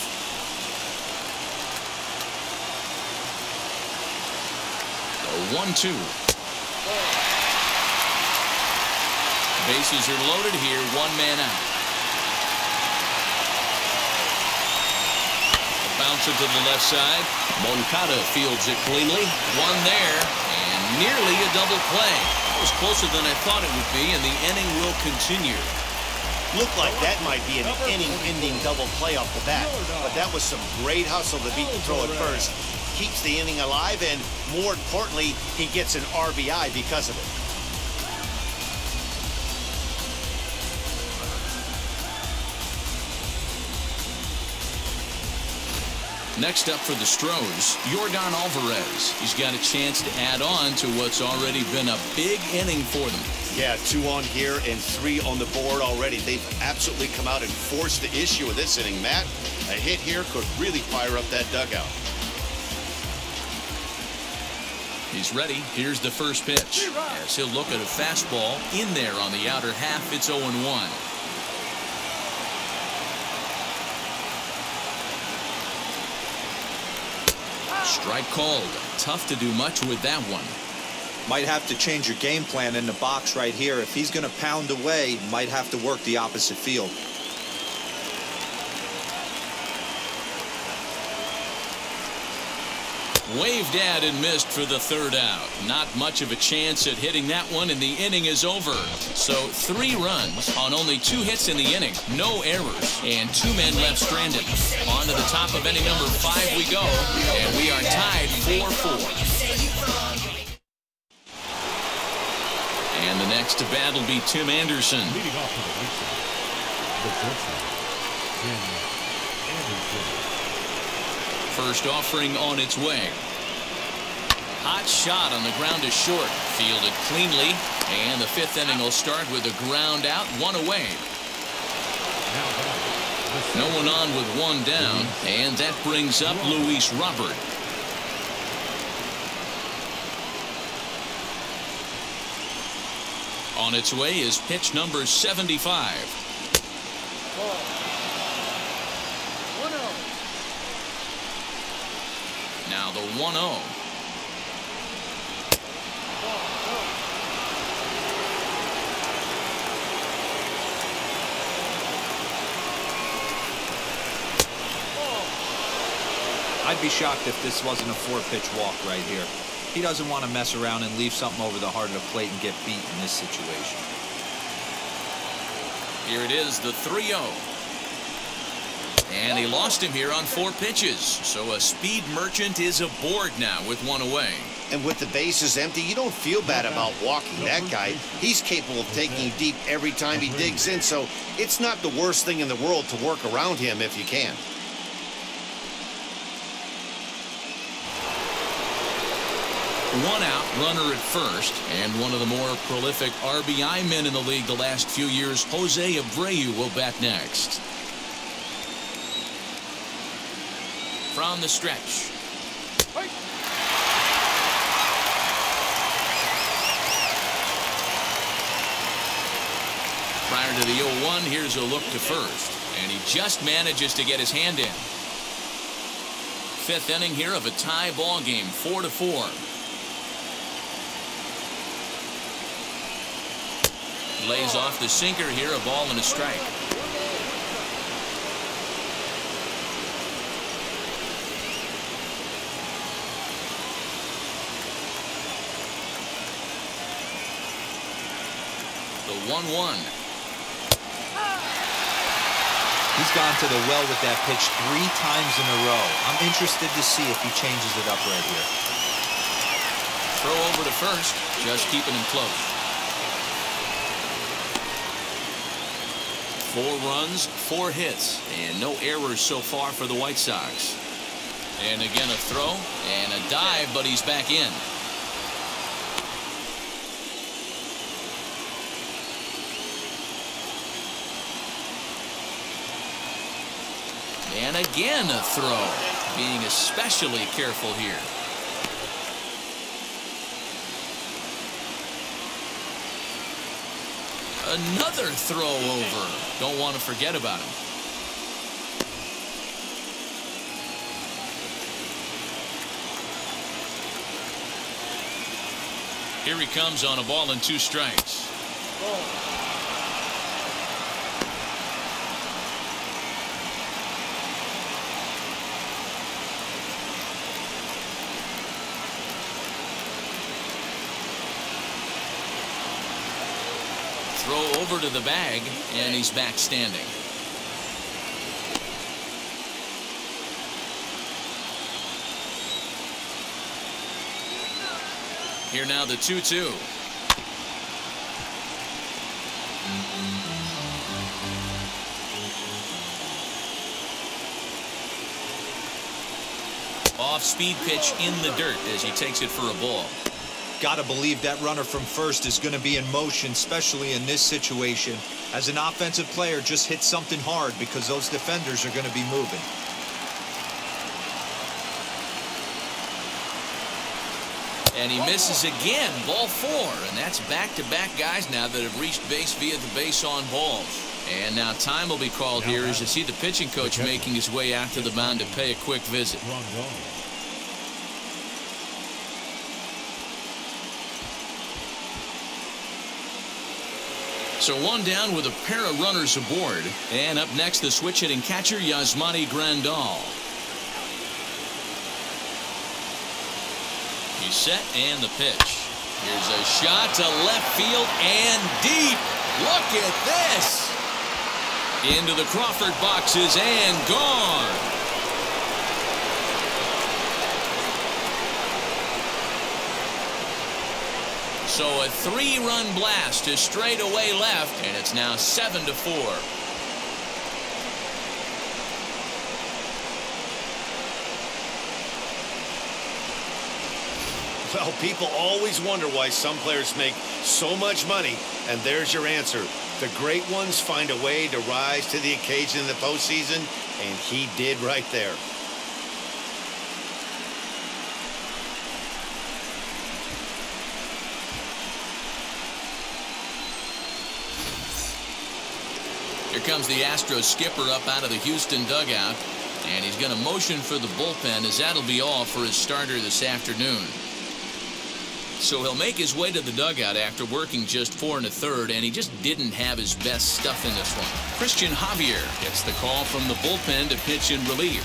The 1-2. Bases are loaded here, 1 man out. Bouncer to the left side. Moncada fields it cleanly. 1 there, and nearly a double play. It was closer than I thought it would be, and the inning will continue. Looked like that might be an inning-ending double play off the bat, but that was some great hustle to beat the throw at first. Keeps the inning alive, and more importantly, he gets an RBI because of it. Next up for the Astros, Yordan Alvarez. He's got a chance to add on to what's already been a big inning for them. Yeah, 2 on here and 3 on the board already. They've absolutely come out and forced the issue of this inning, Matt. A hit here could really fire up that dugout. He's ready. Here's the first pitch. As he'll look at a fastball in there on the outer half. It's 0-1. Strike called. Tough to do much with that one. Might have to change your game plan in the box right here. If he's going to pound away, might have to work the opposite field. Waved at and missed for the 3rd out. Not much of a chance at hitting that one, and the inning is over. So 3 runs on only 2 hits in the inning. No errors, and 2 men left stranded. On to the top of inning number 5 we go, and we are tied 4-4. And the next to bat will be Tim Anderson. Leading off for the White Sox, the shortstop, Tim Anderson. First offering on its way. Hot shot on the ground to short. Fielded cleanly. And the 5th inning will start with a ground out, 1 away. No one on with 1 down. And that brings up Luis Robert. On its way is pitch number 75. Now the 1-0. I'd be shocked if this wasn't a 4-pitch walk right here. He doesn't want to mess around and leave something over the heart of the plate and get beat in this situation. Here it is, the 3-0. And he lost him here on 4 pitches. So a speed merchant is aboard now with 1 away. And with the bases empty, you don't feel bad about walking that guy. He's capable of taking you deep every time he digs in, so it's not the worst thing in the world to work around him if you can. One out, runner at first, and one of the more prolific RBI men in the league the last few years, Jose Abreu, will bat next. From the stretch. Prior to the 0-1, here's a look to first, and he just manages to get his hand in. 5th inning here of a tie ball game, 4-4. Lays off the sinker here, a ball and a strike. The 1-1. He's gone to the well with that pitch 3 times in a row. I'm interested to see if he changes it up right here. Throw over to first, just keeping him close. 4 runs, 4 hits, and no errors so far for the White Sox. And again a throw and a dive, but he's back in. And again a throw, being especially careful here. Another throw over. Don't want to forget about him. Here he comes on a ball and 2 strikes. Throw over to the bag, and he's back standing. Here now the 2-2. Off-speed pitch in the dirt as he takes it for a ball. Got to believe that runner from first is going to be in motion, especially in this situation. As an offensive player, just hit something hard because those defenders are going to be moving. And he misses again, ball 4, and that's back-to-back guys now that have reached base via the base on balls. And now time will be called here as you see the pitching coach making his way out to the mound to pay a quick visit. So 1 down with a pair of runners aboard. And up next, the switch-hitting catcher, Yasmani Grandal. He's set, and the pitch. Here's a shot to left field and deep. Look at this. Into the Crawford boxes and gone. So a 3-run blast to straightaway left, and it's now 7-4. Well, people always wonder why some players make so much money, and there's your answer. The great ones find a way to rise to the occasion in the postseason, and he did right there. Here comes the Astros skipper up out of the Houston dugout, and he's going to motion for the bullpen as that'll be all for his starter this afternoon. So he'll make his way to the dugout after working just 4 1/3, and he just didn't have his best stuff in this one. Christian Javier gets the call from the bullpen to pitch in relief.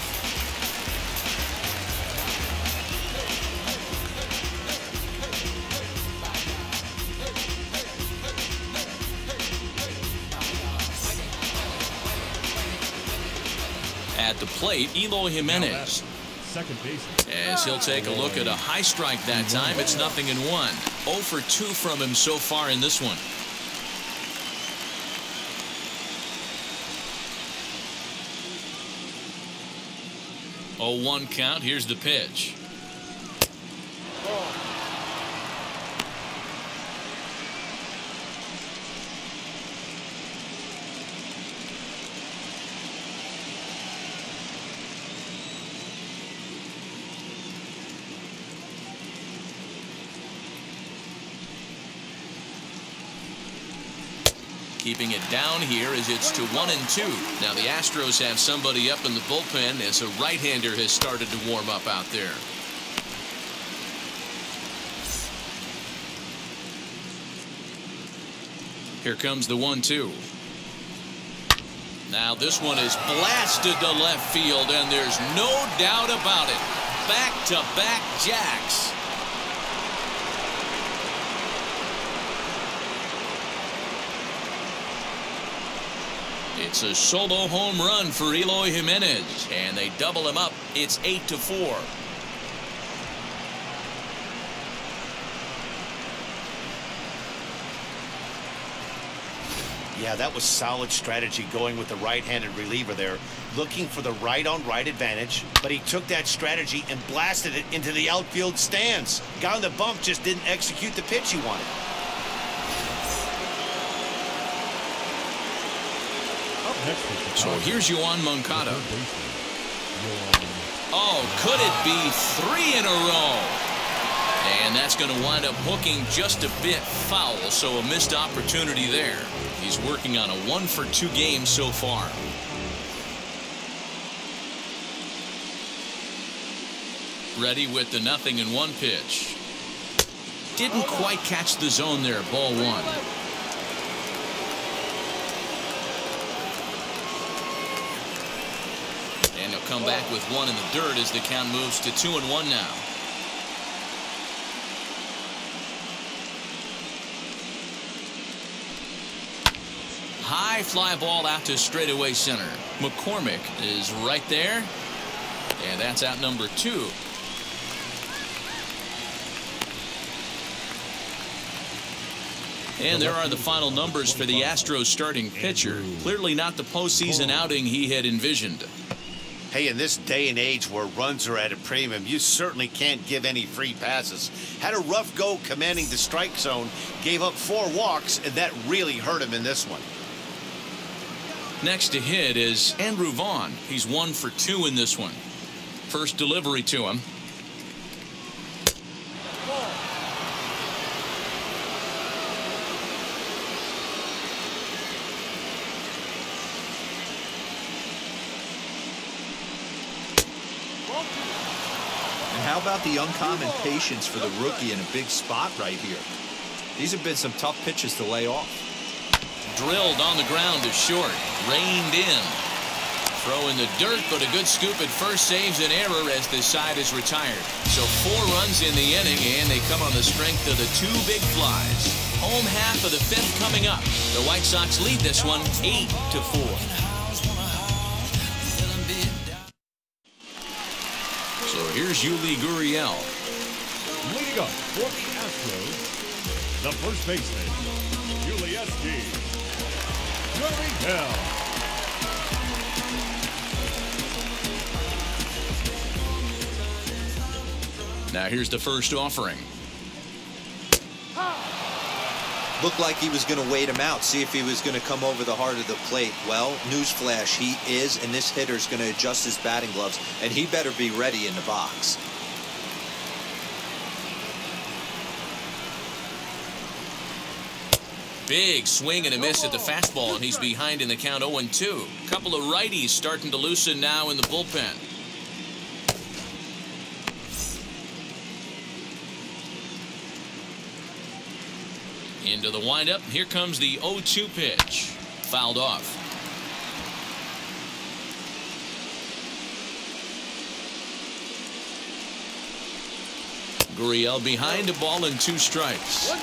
At the plate, Eloy Jimenez. Second base. As he'll take a look at a high strike that time, it's 0-1. 0 for 2 from him so far in this one. Oh, 1 count. Here's the pitch. Keeping it down here as it's to 1-2. Now the Astros have somebody up in the bullpen as a right-hander has started to warm up out there. Here comes the 1-2. Now this one is blasted to left field, and there's no doubt about it. Back-to-back jacks. It's a solo home run for Eloy Jimenez, and they double him up. It's 8-4. Yeah, that was solid strategy going with the right-handed reliever there, looking for the right-on-right advantage, but he took that strategy and blasted it into the outfield stands. Guy on the bump just didn't execute the pitch he wanted. So here's Yoan Moncada. Oh, could it be 3 in a row? And that's going to wind up hooking just a bit foul, so a missed opportunity there. He's working on a 1-for-2 game so far. Ready with the 0-1 pitch. Didn't quite catch the zone there. Ball 1. And he'll come back with 1 in the dirt as the count moves to 2-1 now. High fly ball out to straightaway center. McCormick is right there. And that's out number 2. And there are the final numbers for the Astros starting pitcher. Clearly not the postseason outing he had envisioned. Hey, in this day and age where runs are at a premium, you certainly can't give any free passes. Had a rough go commanding the strike zone, gave up 4 walks, and that really hurt him in this one. Next to hit is Andrew Vaughn. He's 1 for 2 in this one. First delivery to him. And how about the uncommon patience for the rookie in a big spot right here? These have been some tough pitches to lay off. Drilled on the ground to short. Reined in. Throw in the dirt, but a good scoop at first saves an error as this side is retired. So 4 runs in the inning, and they come on the strength of the 2 big flies. Home half of the 5th coming up. The White Sox lead this one 8-4. So here's Yuli Gurriel. Leading up for the Astros, the first baseman, Lucas Giolito. Now here's the first offering. Looked like he was going to wait him out, see if he was going to come over the heart of the plate. Well, newsflash, he is, and this hitter's going to adjust his batting gloves, and he better be ready in the box. Big swing and a miss at the fastball, and he's behind in the count 0-2. Couple of righties starting to loosen now in the bullpen. Into the windup. Here comes the 0-2 pitch. Fouled off. Gurriel behind, a ball and 2 strikes.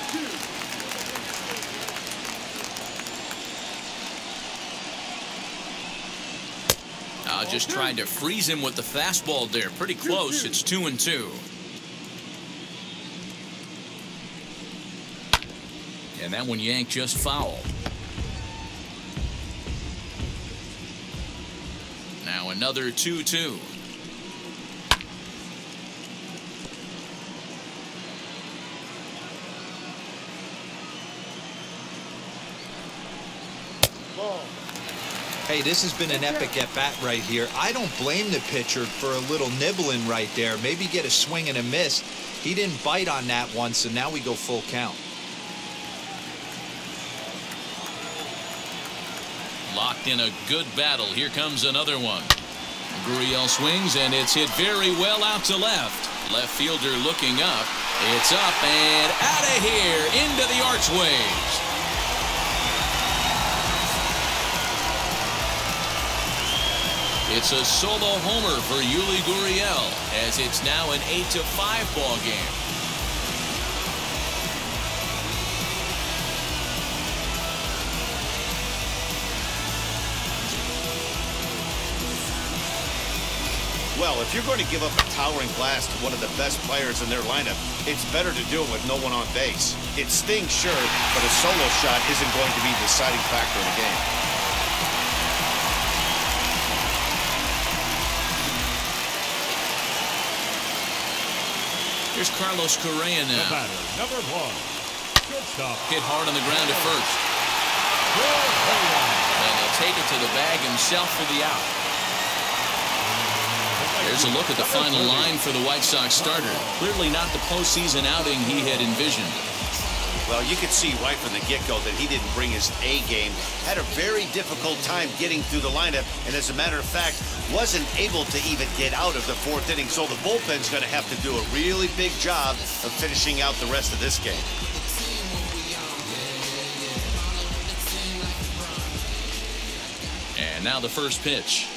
Just tried to freeze him with the fastball there. Pretty close. It's 2-2. And that one yanked just foul. Now another 2-2. Hey, this has been an epic at-bat right here. I don't blame the pitcher for a little nibbling right there. Maybe get a swing and a miss. He didn't bite on that one, so now we go full count. Locked in a good battle. Here comes another one. Gurriel swings, and it's hit very well out to left. Left fielder looking up. It's up and out of here into the archways. It's a solo homer for Yuli Gurriel as it's now an 8-5 ball game. Well, if you're going to give up a towering blast to one of the best players in their lineup, it's better to do it with no one on base. It stings, sure, but a solo shot isn't going to be the deciding factor in the game. Here's Carlos Correa now. The batter, number 1, shortstop. Hit hard on the ground at first. And he'll take it to the bag himself for the out. There's a look at the final line for the White Sox starter. Clearly not the postseason outing he had envisioned. Well, you could see right from the get-go that he didn't bring his A game. Had a very difficult time getting through the lineup, and as a matter of fact, wasn't able to even get out of the 4th inning. So the bullpen's going to have to do a really big job of finishing out the rest of this game. And now the first pitch.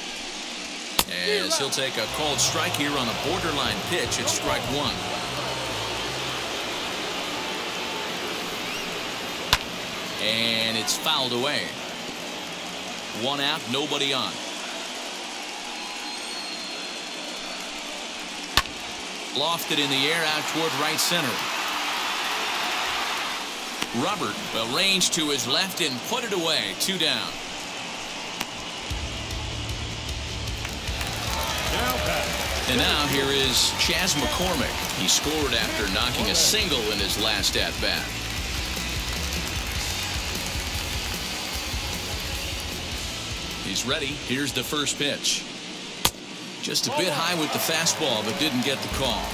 As he'll take a called strike here on a borderline pitch at strike 1. And it's fouled away. 1 out, nobody on. Lofted in the air out toward right center. Robert will range to his left and put it away. 2 down. And now here is Chas McCormick. He scored after knocking a single in his last at-bat. He's ready. Here's the first pitch. Just a bit high with the fastball, but didn't get the call.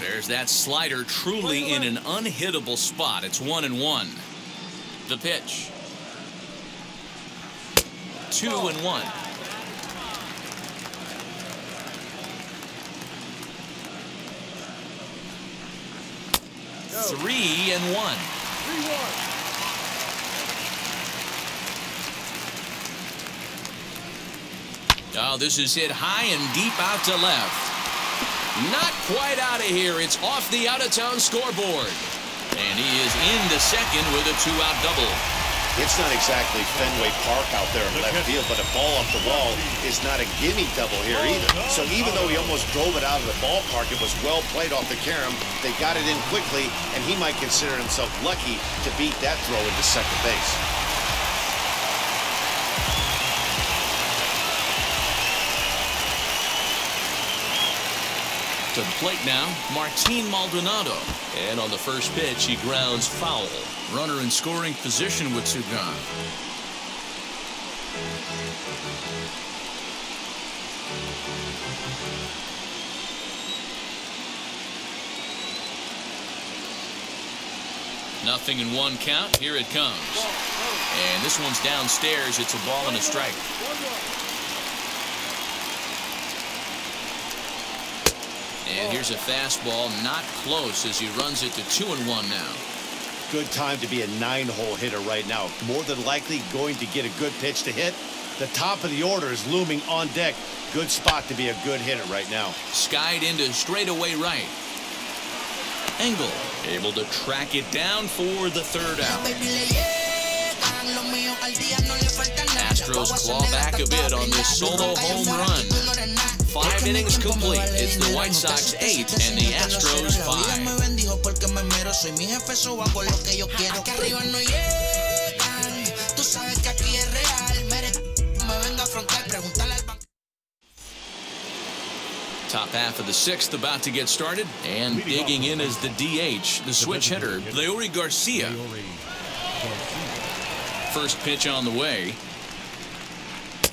There's that slider, truly in an unhittable spot. It's 1-1. The pitch. 2-1. Go. 3-1. 3-1. Oh, this is hit high and deep out to left. Not quite out of here. It's off the out-of-town scoreboard. And he is into second with a 2-out double. It's not exactly Fenway Park out there in left field, but a ball up the wall is not a gimme double here either. So even though he almost drove it out of the ballpark, it was well played off the carom. They got it in quickly, and he might consider himself lucky to beat that throw into second base. To the plate now, Martin Maldonado. And on the first pitch, he grounds foul. Runner in scoring position with 2 gone. Nothing in 1 count. Here it comes. And this one's downstairs. It's a ball and a strike. And here's a fastball, not close, as he runs it to 2-1 now. Good time to be a 9-hole hitter right now. More than likely going to get a good pitch to hit. The top of the order is looming on deck. Good spot to be a good hitter right now. Skied into straightaway right. Engel able to track it down for the 3rd out. Astros claw back a bit on this solo home run. 5 innings complete. It's the White Sox 8 and the Astros 5. Top half of the 6th about to get started, and digging in is the DH, the switch hitter, Leury Garcia. First pitch on the way.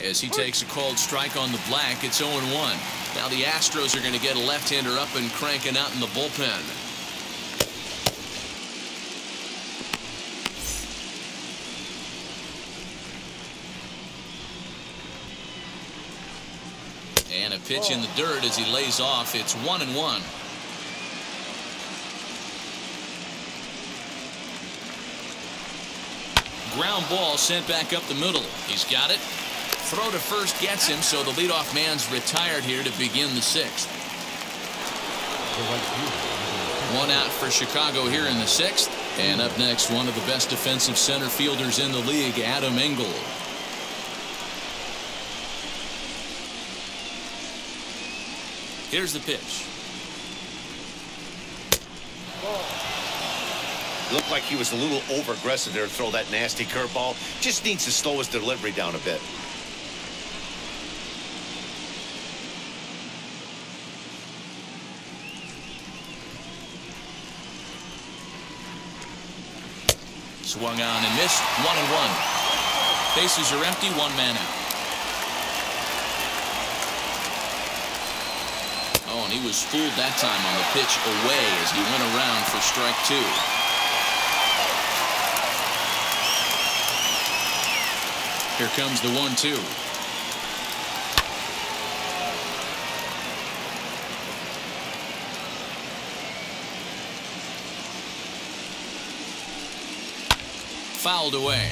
As he takes a called strike on the black, it's 0-1. Now the Astros are going to get a left-hander up and cranking out in the bullpen. And a pitch in the dirt as he lays off. It's 1-1. Ground ball sent back up the middle. He's got it. Throw to first gets him, so the leadoff man's retired here to begin the 6th. 1 out for Chicago here in the 6th. And up next, one of the best defensive center fielders in the league, Adam Engel. Here's the pitch. Looked like he was a little over aggressive there to throw that nasty curveball. Just needs to slow his delivery down a bit. Swung on and missed. 1-1. Bases are empty. One man out. Oh, and he was fooled that time on the pitch away as he went around for strike 2. Here comes the 1-2. Fouled away.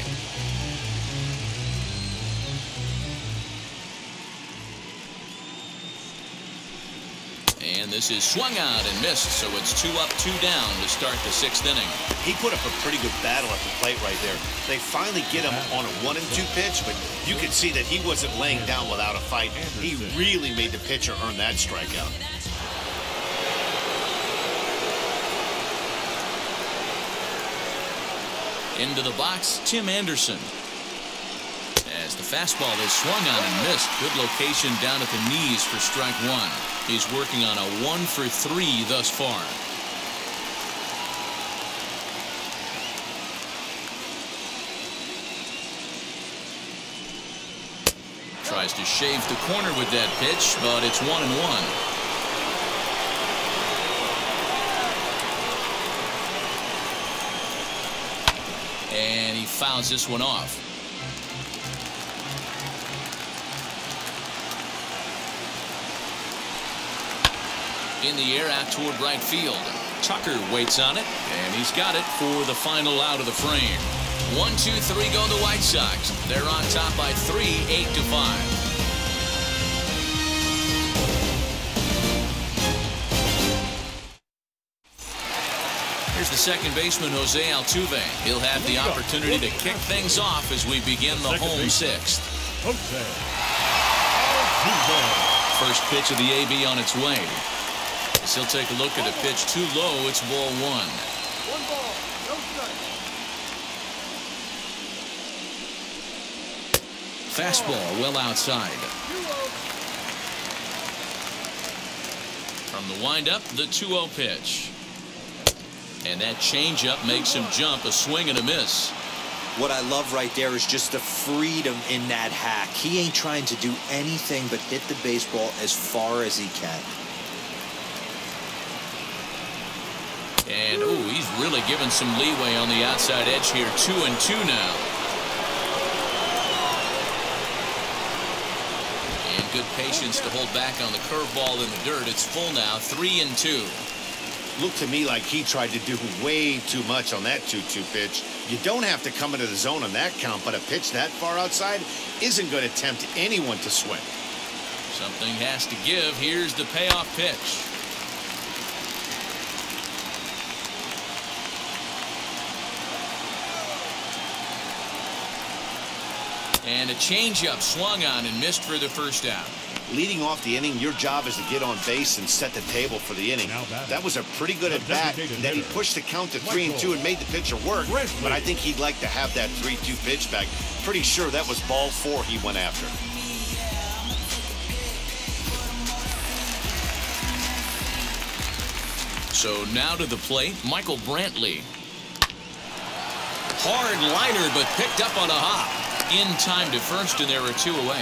And this is swung out and missed, so it's 2 up, 2 down to start the 6th inning. He put up a pretty good battle at the plate right there. They finally get him on a 1-2 pitch, but you could see that he wasn't laying down without a fight. He really made the pitcher earn that strikeout. Into the box, Tim Anderson. As the fastball is swung on and missed. Good location down at the knees for strike 1. He's working on a 1 for 3 thus far. Tries to shave the corner with that pitch, but it's 1-1. And he fouls this one off. In the air out toward right field. Tucker waits on it, and he's got it for the final out of the frame. 1-2-3 go the White Sox. They're on top by 3, 8-5. Here's the second baseman, Jose Altuve. He'll have the opportunity to kick things off as we begin the home 6th. First pitch of the AB on its way. He'll take a look at a pitch too low. It's ball 1. 1 ball, no strike. Fastball well outside. From the windup, the 2-0 pitch. And that changeup makes him jump. A swing and a miss. What I love right there is just the freedom in that hack. He ain't trying to do anything but hit the baseball as far as he can. And, ooh, he's really given some leeway on the outside edge here. 2-2 now. And good patience to hold back on the curveball in the dirt. It's full now. 3-2. Looked to me like he tried to do way too much on that 2-2 pitch. You don't have to come into the zone on that count, but a pitch that far outside isn't going to tempt anyone to swing. Something has to give. Here's the payoff pitch. And a changeup swung on and missed for the first out. Leading off the inning, your job is to get on base and set the table for the inning. That was a pretty good at bat. Then he pushed the count to 3-2 and made the pitcher work. But I think he'd like to have that 3-2 pitch back. Pretty sure that was ball 4 he went after. So now to the plate, Michael Brantley. Hard liner, but picked up on a hop. In time to first, and there are 2 away.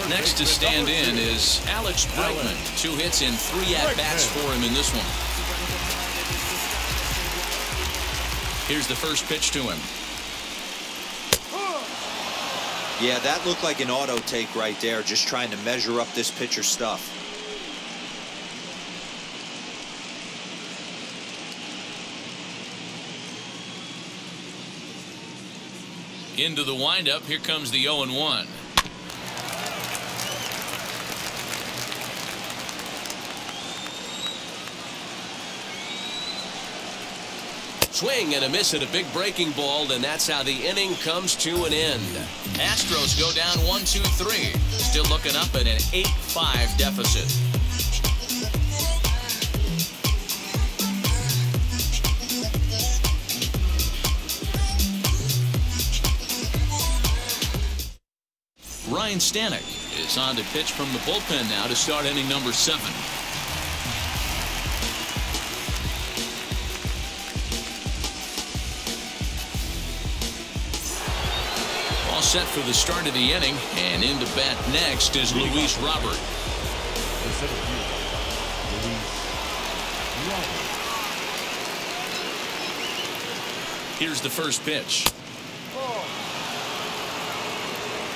Next to stand in is Alex Bregman. 2 hits and 3 at-bats for him in this one. Here's the first pitch to him. Yeah, that looked like an auto take right there, just trying to measure up this pitcher's stuff. Into the windup. Here comes the 0-1. Swing and a miss at a big breaking ball, and that's how the inning comes to an end. Astros go down 1-2-3. Still looking up at an 8-5 deficit. Ryan Stanek is on to pitch from the bullpen now to start inning number 7. All set for the start of the inning, and into bat next is Luis Robert. Here's the first pitch.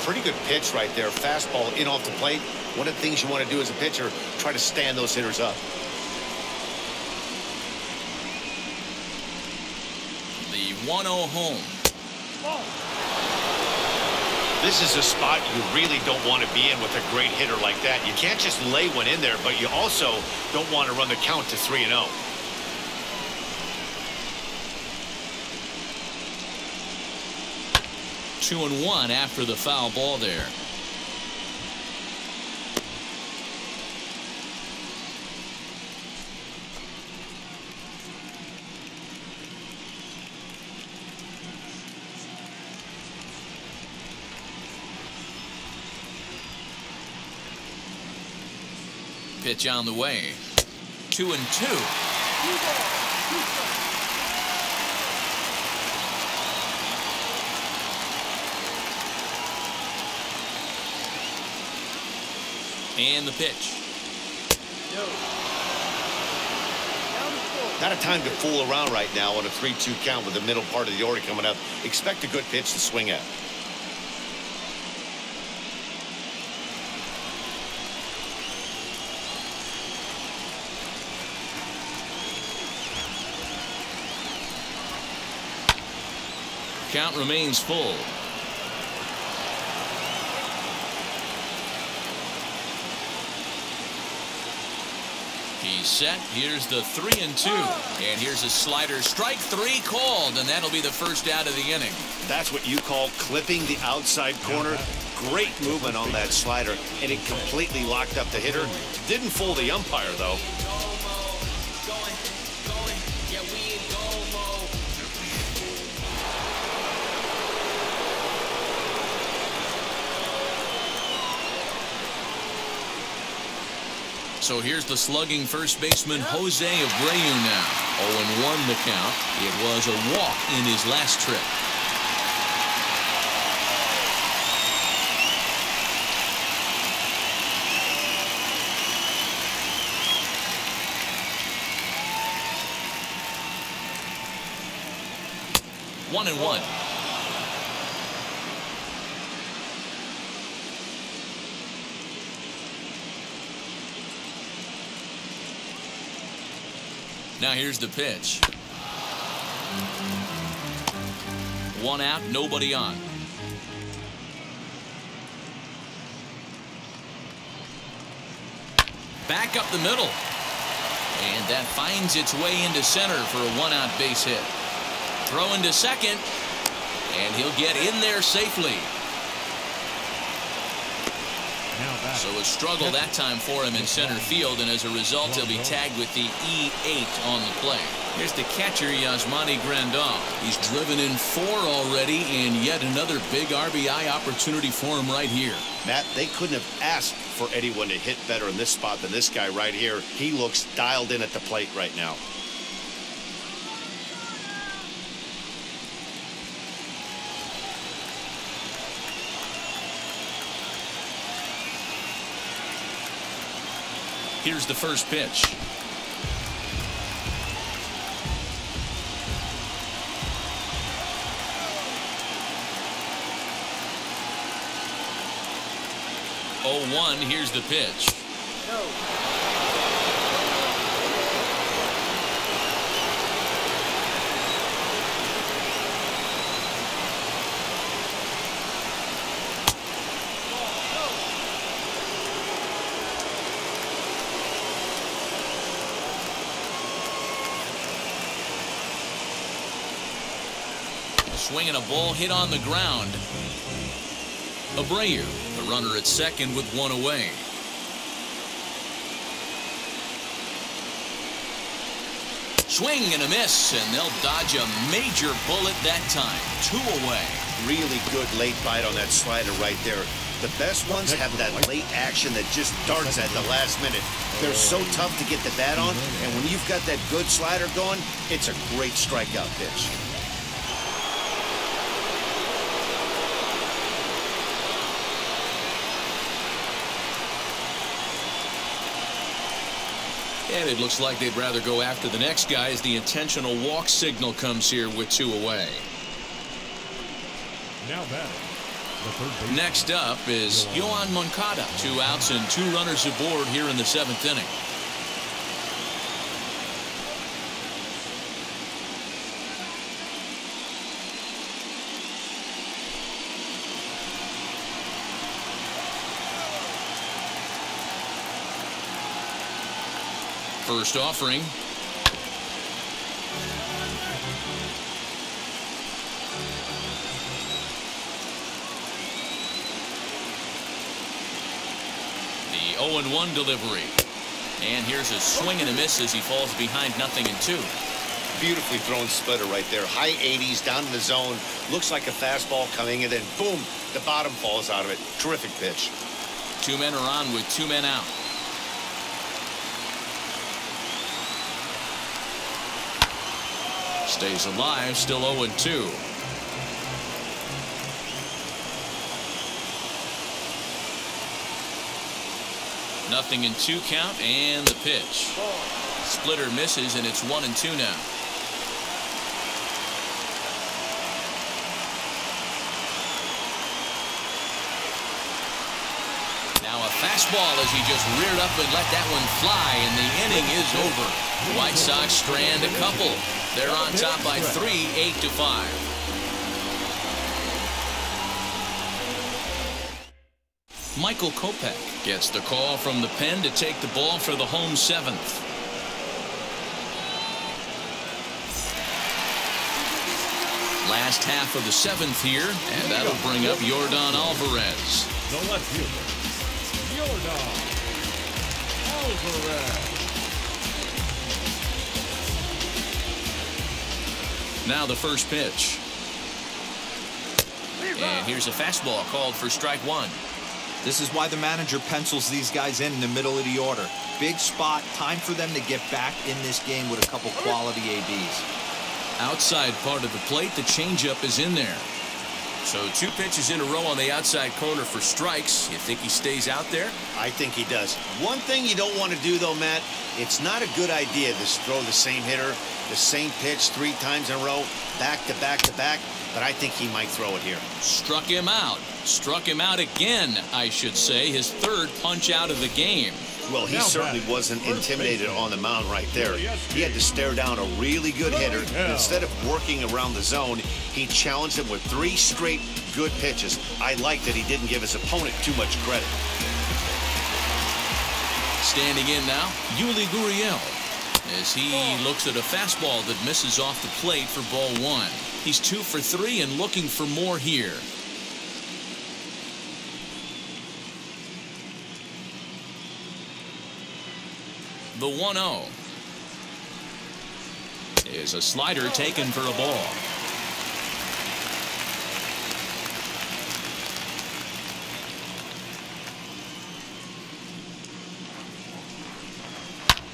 Pretty good pitch right there. Fastball in off the plate. One of the things you want to do as a pitcher, try to stand those hitters up. The 1-0 home. This is a spot you really don't want to be in with a great hitter like that. You can't just lay one in there, but you also don't want to run the count to 3-0. 2-1 after the foul ball there. Pitch on the way. 2-2. And the pitch. Not a time to fool around right now on a 3-2 count with the middle part of the order coming up. Expect a good pitch to swing at. Count remains full. He's set. Here's the 3-2. And here's a slider. Strike 3 called, and that'll be the first out of the inning. That's what you call clipping the outside corner. Great movement on that slider, and it completely locked up the hitter. Didn't fool the umpire, though. So here's the slugging first baseman Jose Abreu now. 0-1 the count. It was a walk in his last trip. One and one. Now here's the pitch. 1 out, nobody on. Back up the middle. And that finds its way into center for a 1-out base hit. Throw into second. And he'll get in there safely. So a struggle that time for him in center field, and as a result he'll be tagged with the E8 on the play. Here's the catcher, Yasmani Grandal. He's driven in 4 already, and yet another big RBI opportunity for him right here. Matt, they couldn't have asked for anyone to hit better in this spot than this guy right here. He looks dialed in at the plate right now. Here's the first pitch. Oh, 1. Here's the pitch. swing and a ball hit on the ground. Abreu, the runner at second with one away. Swing and a miss, and they'll dodge a major bullet that time. 2 away. Really good late bite on that slider right there. The best ones have that late action that just darts at the last minute. They're so tough to get the bat on, and when you've got that good slider going, it's a great strikeout pitch. And it looks like they'd rather go after the next guy as the intentional walk signal comes here with 2 away. Now batting. Next up is Yoan Moncada. 2 outs and 2 runners aboard here in the 7th inning. First offering. The 0-1 delivery. And here's a swing and a miss as he falls behind 0-2. Beautifully thrown splitter right there. High 80s down in the zone. Looks like a fastball coming, and then boom, the bottom falls out of it. Terrific pitch. 2 men are on with 2 men out. Stays alive, still 0-2. Nothing in 2 count, and the pitch. Splitter misses, and it's 1-2 now. Now a fastball as he just reared up and let that one fly, and the inning is over. The White Sox strand a couple. They're on top by 3, 8-5. Michael Kopech gets the call from the pen to take the ball for the home 7th. Last half of the 7th here, and that'll bring up Yordan Alvarez. The left fielder, Yordan Alvarez. Now the first pitch. And here's a fastball called for strike 1. This is why the manager pencils these guys in the middle of the order. Big spot, time for them to get back in this game with a couple quality ABs. Outside part of the plate, the changeup is in there. So 2 pitches in a row on the outside corner for strikes. You think he stays out there? I think he does. One thing you don't want to do, though, Matt, it's not a good idea to throw the same hitter, the same pitch 3 times in a row, back to back to back, but I think he might throw it here. Struck him out. Struck him out again, I should say. His 3rd punch out of the game. Well, he certainly wasn't intimidated on the mound right there. He had to stare down a really good hitter. Instead of working around the zone, he challenged him with 3 straight good pitches. I like that he didn't give his opponent too much credit. Standing in now, Yuli Gurriel, as he looks at a fastball that misses off the plate for ball 1. He's 2 for 3 and looking for more here. The 1-0 is a slider taken for a ball.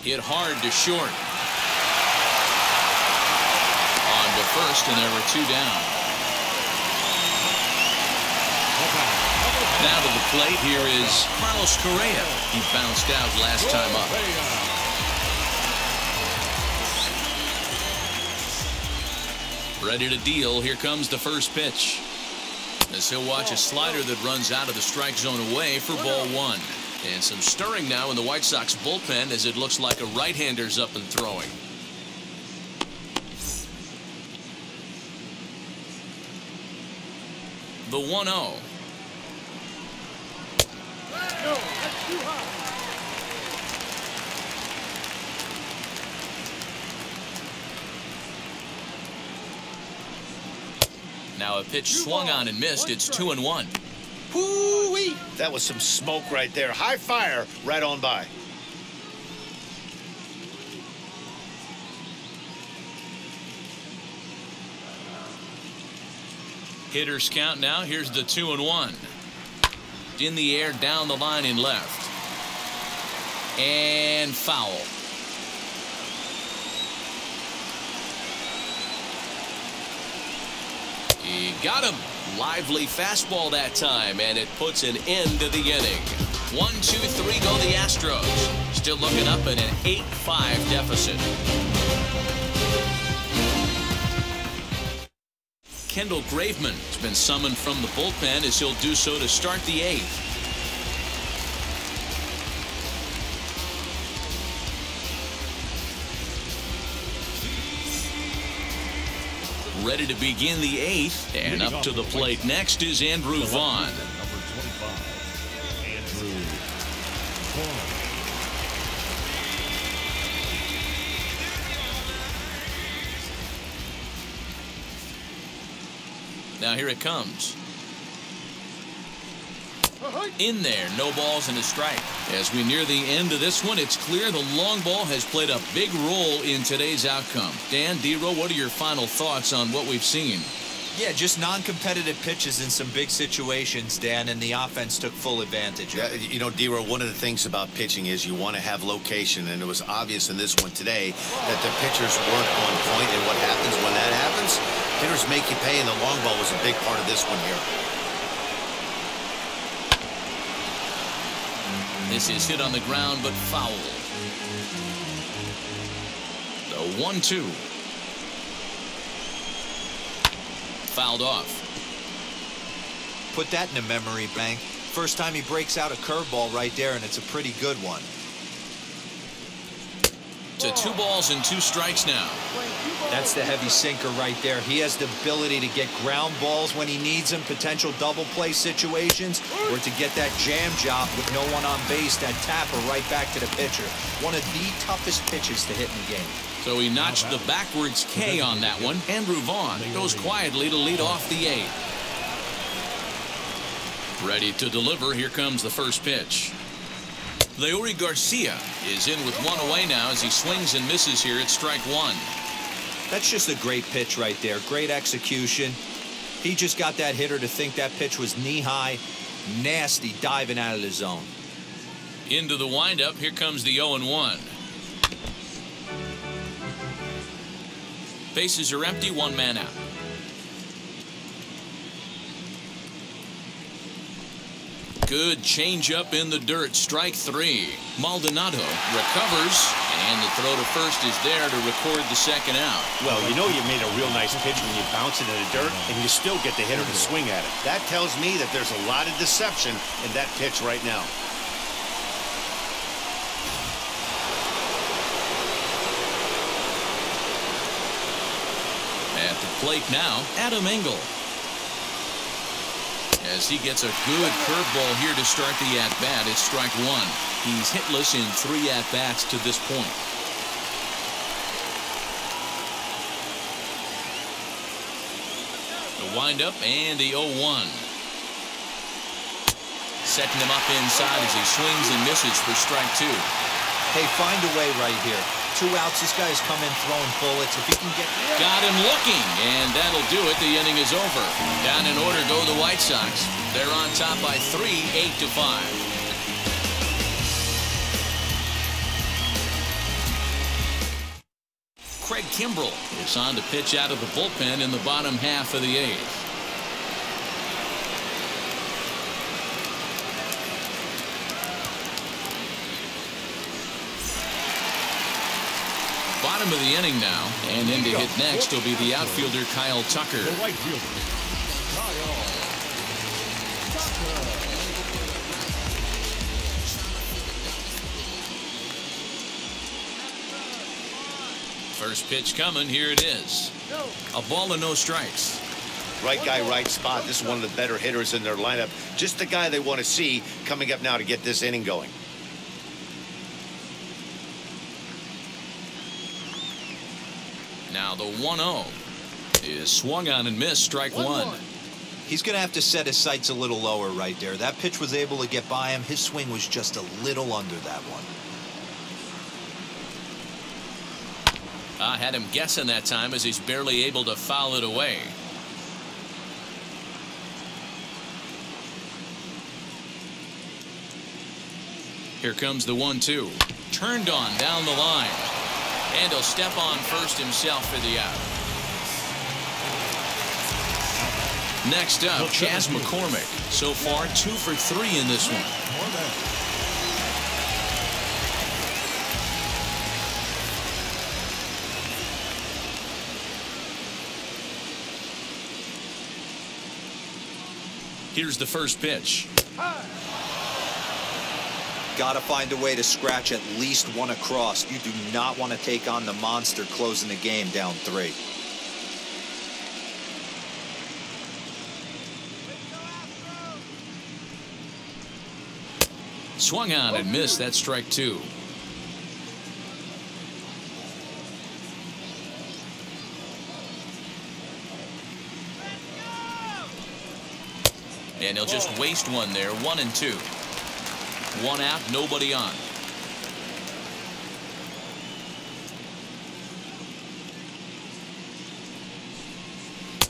Hit hard to short. On to first, and there were 2 down. Now to the plate, here is Carlos Correa. He bounced out last time up. Ready to deal. Here comes the first pitch. As he'll watch a slider that runs out of the strike zone away for ball 1. And some stirring now in the White Sox bullpen as it looks like a right-hander's up and throwing. The 1-0. Now a pitch swung on and missed. It's 2-1. Whoo-wee! That was some smoke right there. High fire right on by. Hitters count now. Here's the 2-1. In the air, down the line in left. And foul. He got him. Lively fastball that time, and it puts an end to the inning. 1-2-3 go the Astros. Still looking up at an 8-5 deficit. Kendall Graveman has been summoned from the bullpen as he'll do so to start the 8th. Ready to begin the 8th, and up to the plate next is Andrew Vaughn. Number 25, Andrew Vaughn. Now here it comes. In there, no balls and a strike. As we near the end of this one, it's clear the long ball has played a big role in today's outcome. Dan, D-Row, what are your final thoughts on what we've seen? Yeah, just non-competitive pitches in some big situations, Dan, and the offense took full advantage of it. You know, D-Row, one of the things about pitching is you want to have location, and it was obvious in this one today that the pitchers weren't on point, and what happens when that happens? Hitters make you pay, and the long ball was a big part of this one here. This is hit on the ground, but foul. The 1-2. Fouled off. Put that in a memory bank. First time he breaks out a curveball right there, and it's a pretty good one. To 2 balls and 2 strikes now. That's the heavy sinker right there. He has the ability to get ground balls when he needs them, potential double play situations, or to get that jam job with no one on base, that tapper right back to the pitcher. One of the toughest pitches to hit in the game. So he notched the backwards K on that one. Andrew Vaughn goes quietly to lead off the 8th. Ready to deliver. Here comes the first pitch. Leury Garcia is in with 1 away now as he swings and misses here at strike 1. That's just a great pitch right there. Great execution. He just got that hitter to think that pitch was knee-high. Nasty diving out of the zone. Into the windup. Here comes the 0-1. Bases are empty. 1 man out. Good changeup in the dirt. Strike 3. Maldonado recovers, and the throw to first is there to record the second out. Well, you know you made a real nice pitch when you bounce it in the dirt, and you still get the hitter to swing at it. That tells me that there's a lot of deception in that pitch right now. At the plate now, Adam Engel. As he gets a good curveball here to start the at-bat, it's strike 1. He's hitless in 3 at-bats to this point. The windup and the 0-1. Setting him up inside as he swings and misses for strike 2. Hey, find a way right here. 2 outs. This guy's come in throwing bullets. If he can get... Got him looking, and that'll do it. The inning is over. Down in order go the White Sox. They're on top by 3, 8-5. Craig Kimbrell is on to pitch out of the bullpen in the bottom half of the 8th. Bottom of the inning now, and in to hit next will be the outfielder Kyle Tucker. The right fielder, Kyle Tucker. First pitch coming. Here it is. A ball and no strikes. Right guy, right spot. This is one of the better hitters in their lineup. Just the guy they want to see coming up now to get this inning going. Now the 1-0 is swung on and missed, strike one. He's going to have to set his sights a little lower right there. That pitch was able to get by him. His swing was just a little under that one. I had him guessing that time as he's barely able to foul it away. Here comes the 1-2. Turned on down the line. And he'll step on first himself for the out. Next up, Chas McCormick. So far, 2 for 3 in this one. Here's the first pitch. Got to find a way to scratch at least one across. You do not want to take on the monster closing the game down 3. Swung on and missed. That's strike 2. And he'll just waste one there. 1-2. 1 out, nobody on.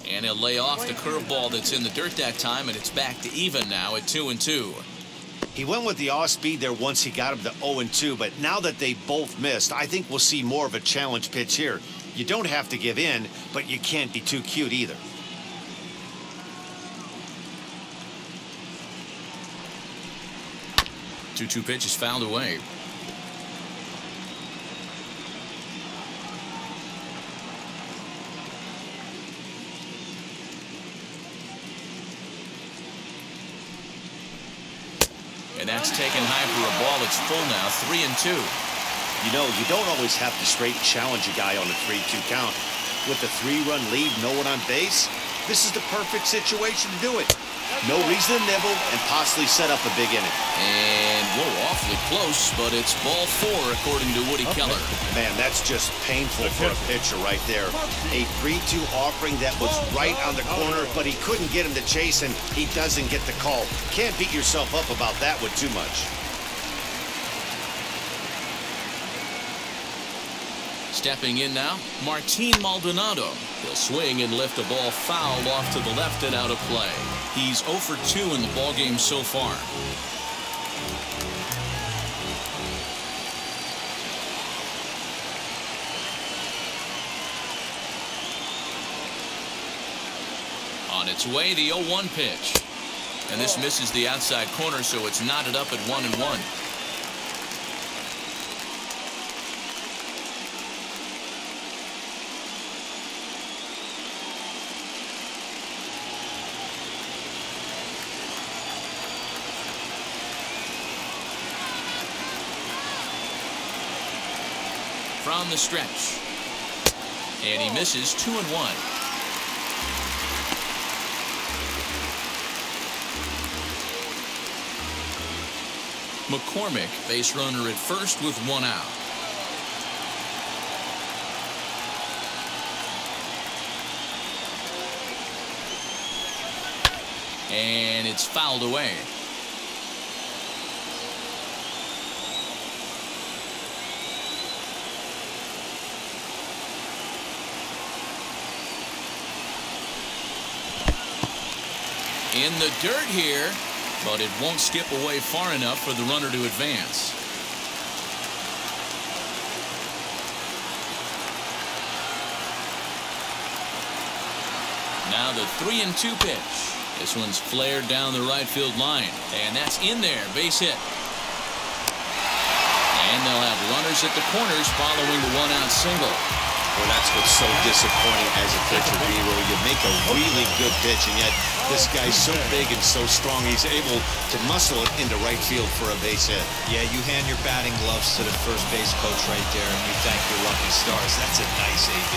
And he'll lay off the curveball that's in the dirt that time, and it's back to even now at 2-2. He went with the off speed there once he got him to 0-2, but now that they both missed, I think we'll see more of a challenge pitch here. You don't have to give in, but you can't be too cute either. 2-2 pitch is fouled away. And that's taken high for a ball. It's full now. 3-2. You know, you don't always have to straight challenge a guy on a 3-2 count. With a 3-run lead, no one on base, this is the perfect situation to do it. No reason to nibble and possibly set up a big inning. And, whoa, awfully close, but it's ball 4, according to Woody Keller. Man, that's just painful for a pitcher right there. A 3-2 offering that was right on the corner, but he couldn't get him to chase, and he doesn't get the call. Can't beat yourself up about that one too much. Stepping in now, Martin Maldonado. He'll swing and lift a ball foul off to the left and out of play. He's 0 for 2 in the ballgame so far. On its way, the 0-1 pitch. And this misses the outside corner, so it's knotted up at 1-1. From the stretch. And he misses 2-1. McCormick, base runner at first with 1 out. And it's fouled away. In the dirt here, but it won't skip away far enough for the runner to advance. Now the 3-2 pitch. This one's flared down the right field line, and that's in there, base hit. And they'll have runners at the corners following the 1-out single. Well, that's what's so disappointing as a pitcher, B-Roll. You make a really good pitch, and yet this guy's so big and so strong, he's able to muscle it into right field for a base hit. Yeah, you hand your batting gloves to the first base coach right there, and you thank your lucky stars. That's a nice AB.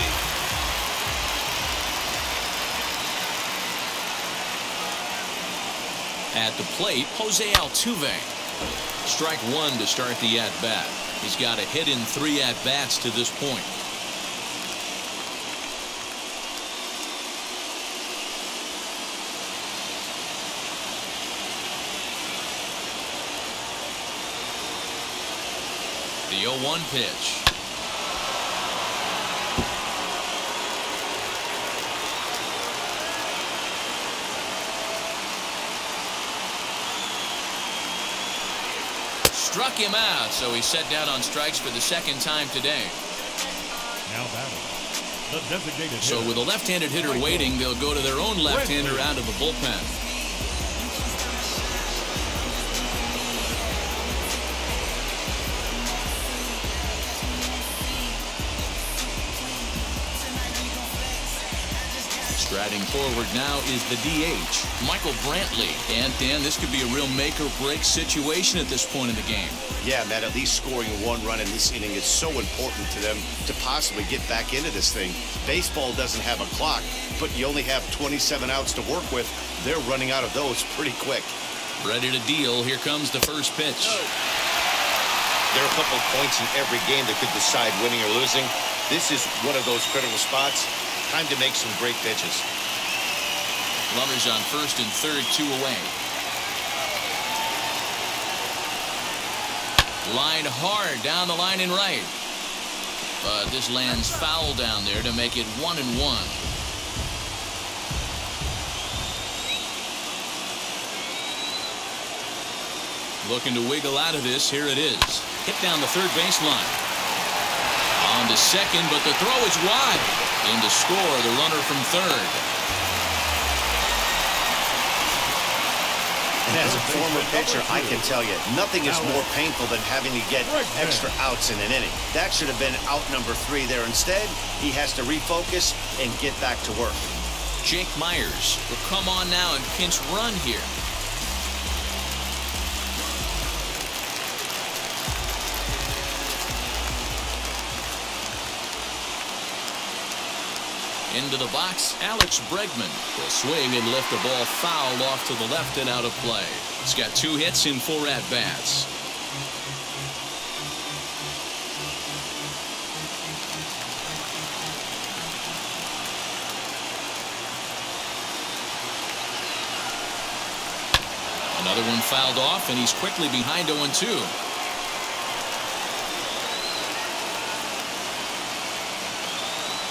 At the plate, Jose Altuve. Strike 1 to start the at-bat. He's got a hit in 3 at-bats to this point. The 0-1 pitch. Struck him out, so he's set down on strikes for the second time today. Now batting, the designated hitter. So with a left-handed hitter waiting, they'll go to their own left-hander out of the bullpen. Striding forward now is the DH, Michael Brantley. And Dan, this could be a real make-or-break situation at this point in the game. Yeah, Matt, at least scoring one run in this inning is so important to them to possibly get back into this thing. Baseball doesn't have a clock, but you only have 27 outs to work with. They're running out of those pretty quick. Ready to deal. Here comes the first pitch. There are a couple of points in every game that could decide winning or losing. This is one of those critical spots. Time to make some great pitches. Runners on first and third, 2 away. Line hard down the line and right. But this lands foul down there to make it 1-1. Looking to wiggle out of this. Here it is. Hit down the third baseline. On to second, but the throw is wide. In to score the runner from third. And as a former pitcher, I can tell you, nothing is more painful than having to get extra outs in an inning. That should have been out number 3 there. Instead, he has to refocus and get back to work. Jake Myers will come on now and pinch run here. Into the box, Alex Bregman will swing and lift the ball foul off to the left and out of play. He's got 2 hits in 4 at-bats. Another one fouled off, and he's quickly behind 0-2.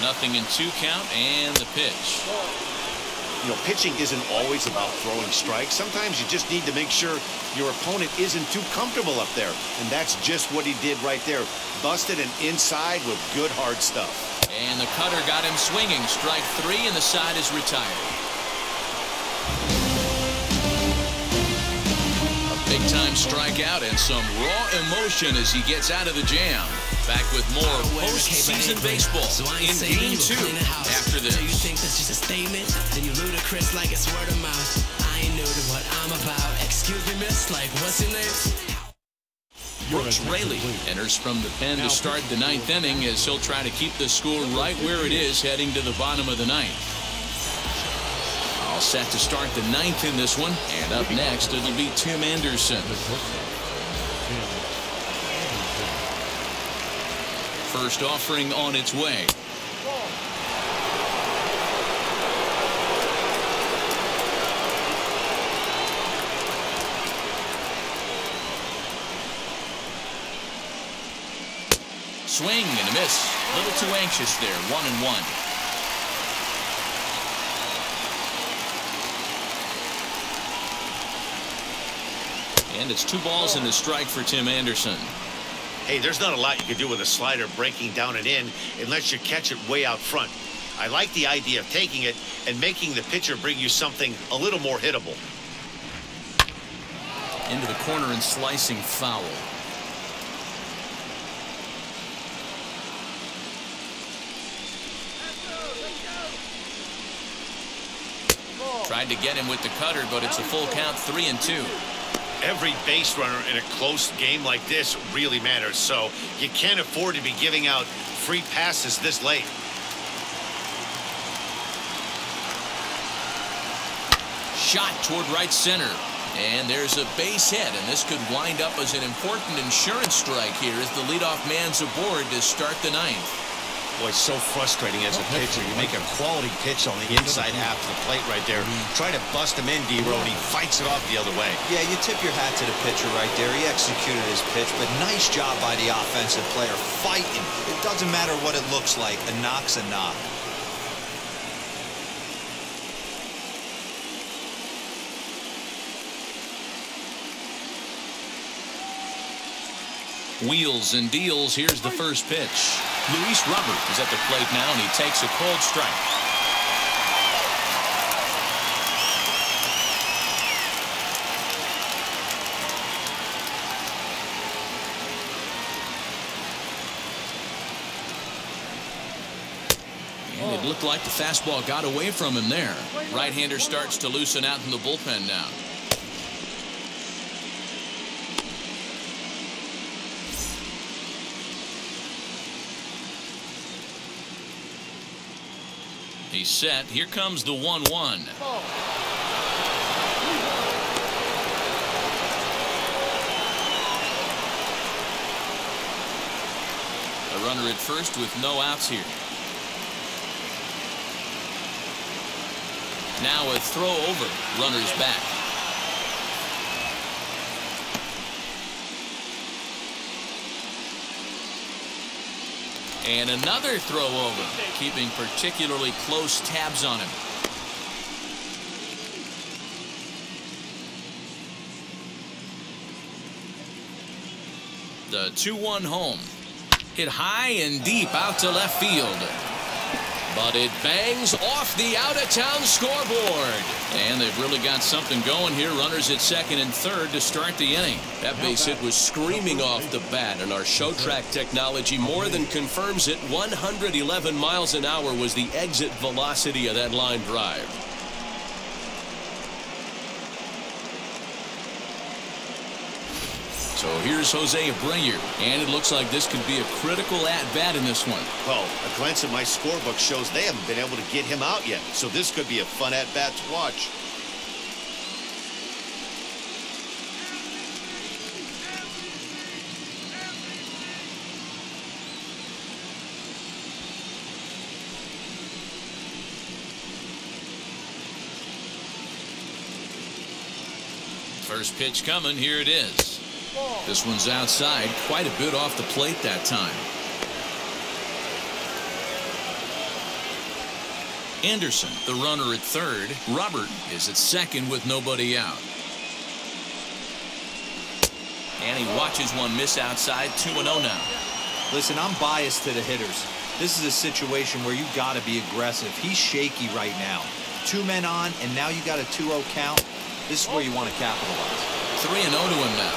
Nothing in 2 count, and the pitch. You know, pitching isn't always about throwing strikes. Sometimes you just need to make sure your opponent isn't too comfortable up there. And that's just what he did right there. Busted an inside with good hard stuff. And the cutter got him swinging. Strike 3, and the side is retired. A big-time strikeout and some raw emotion as he gets out of the jam. Back with more postseason baseball in Game 2 after this. Do you think that's just a statement? Then you ludicrous like it's word of mouth. I ain't new to what I'm about. Excuse me, miss, like what's your name? Brooks Raley enters from the pen to start the 9th inning as he'll try to keep the score right where it is heading to the bottom of the 9th. All set to start the 9th in this one, and up next it'll be Tim Anderson. First offering on its way. Swing and a miss. A little too anxious there. 1-1. And it's 2 balls and a strike for Tim Anderson. Hey, there's not a lot you can do with a slider breaking down and in unless you catch it way out front. I like the idea of taking it and making the pitcher bring you something a little more hittable. Into the corner and slicing foul. Tried to get him with the cutter, but it's a full count, 3-2. Every base runner in a close game like this really matters, so you can't afford to be giving out free passes this late. Shot toward right center, and there's a base hit, and this could wind up as an important insurance strike here as the leadoff man's aboard to start the 9th. Boy, so frustrating as a pitcher. You make a quality pitch on the inside half of the plate right there. Try to bust him in, D-Row, and he fights it off the other way. Yeah, you tip your hat to the pitcher right there. He executed his pitch, but nice job by the offensive player fighting. It doesn't matter what it looks like. A knock's a knock. Wheels and deals. Here's the first pitch. Luis Robert is at the plate now, and he takes a cold strike. And it looked like the fastball got away from him there. Right-hander starts to loosen out in the bullpen now. He's set. Here comes the 1-1. A runner at first with no outs here. Now a throw over. Runner's back. And another throw over, keeping particularly close tabs on him. The 2-1 home. Hit high and deep out to left field. But it bangs off the out-of-town scoreboard. And they've really got something going here. Runners at second and third to start the inning. That base hit was screaming off the bat, and our show track technology more than confirms it. 111 miles an hour was the exit velocity of that line drive. So here's Jose Abreu, and it looks like this could be a critical at-bat in this one. Well, a glance at my scorebook shows they haven't been able to get him out yet, so this could be a fun at-bat to watch. First pitch coming. Here it is. This one's outside, quite a bit off the plate that time. Anderson, the runner at third. Robert is at second with nobody out. And he watches one miss outside. 2-0 now. Listen, I'm biased to the hitters. This is a situation where you got to be aggressive. He's shaky right now. 2 men on, and now you got a 2-0 count. This is where you want to capitalize. 3-0 to him now.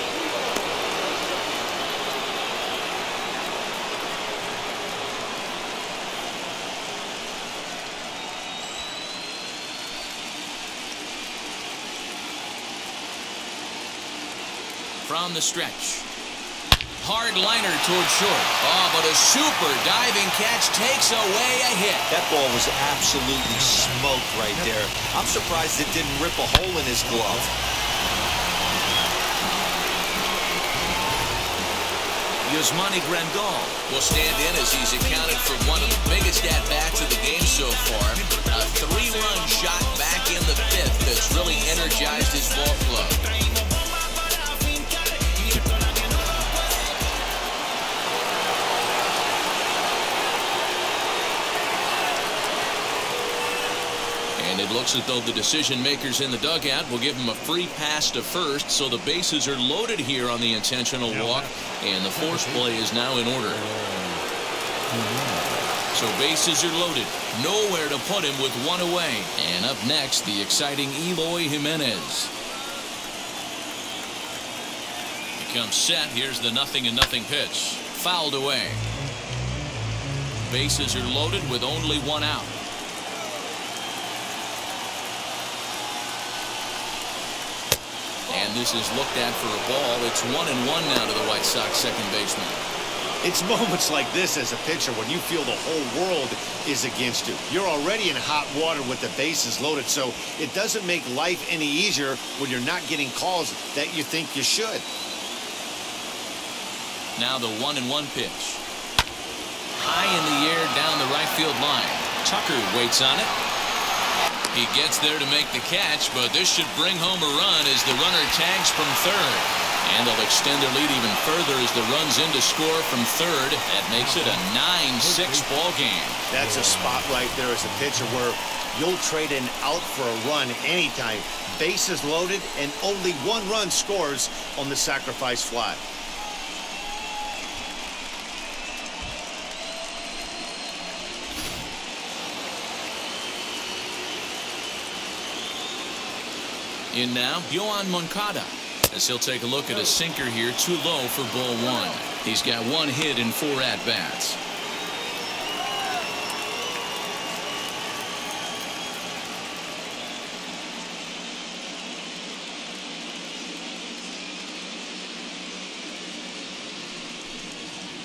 From the stretch. Hard liner toward short. Oh, but a super diving catch takes away a hit. That ball was absolutely smoked right there. I'm surprised it didn't rip a hole in his glove. Yasmani Grandal will stand in as he's accounted for one of the biggest at-bats of the game so far. A 3-run shot back in the 5th that's really energized his ball club. And it looks as though the decision makers in the dugout will give him a free pass to first, so the bases are loaded here on the intentional walk, and the force play is now in order. So bases are loaded, nowhere to put him with one away. And up next, the exciting Eloy Jimenez. He comes set. Here's the 0-0 pitch. Fouled away. Bases are loaded with only one out. And this is looked at for a ball. It's 1-1 now to the White Sox second baseman. It's moments like this as a pitcher when you feel the whole world is against you. You're already in hot water with the bases loaded, so it doesn't make life any easier when you're not getting calls that you think you should. Now the 1-1 pitch. high in the air down the right field line. Tucker waits on it. He gets there to make the catch, but this should bring home a run as the runner tags from third. And they'll extend their lead even further as the run's in to score from third. That makes it a 9-6 ball game. That's a spot right there as a pitcher where you'll trade an out for a run anytime. Bases loaded and only one run scores on the sacrifice fly. In now, Yoan Moncada, as he'll take a look at a sinker here, too low for ball one. He's got one hit in 4 at-bats.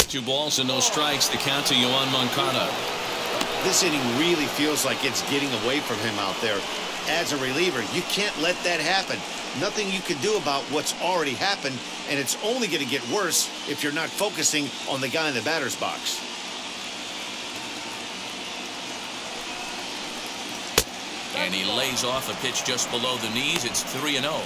Two balls and no strikes. The count to Yoan Moncada. This inning really feels like it's getting away from him out there. As a reliever, you can't let that happen. Nothing you can do about what's already happened, and it's only going to get worse if you're not focusing on the guy in the batter's box. And he lays off a pitch just below the knees. It's 3-0.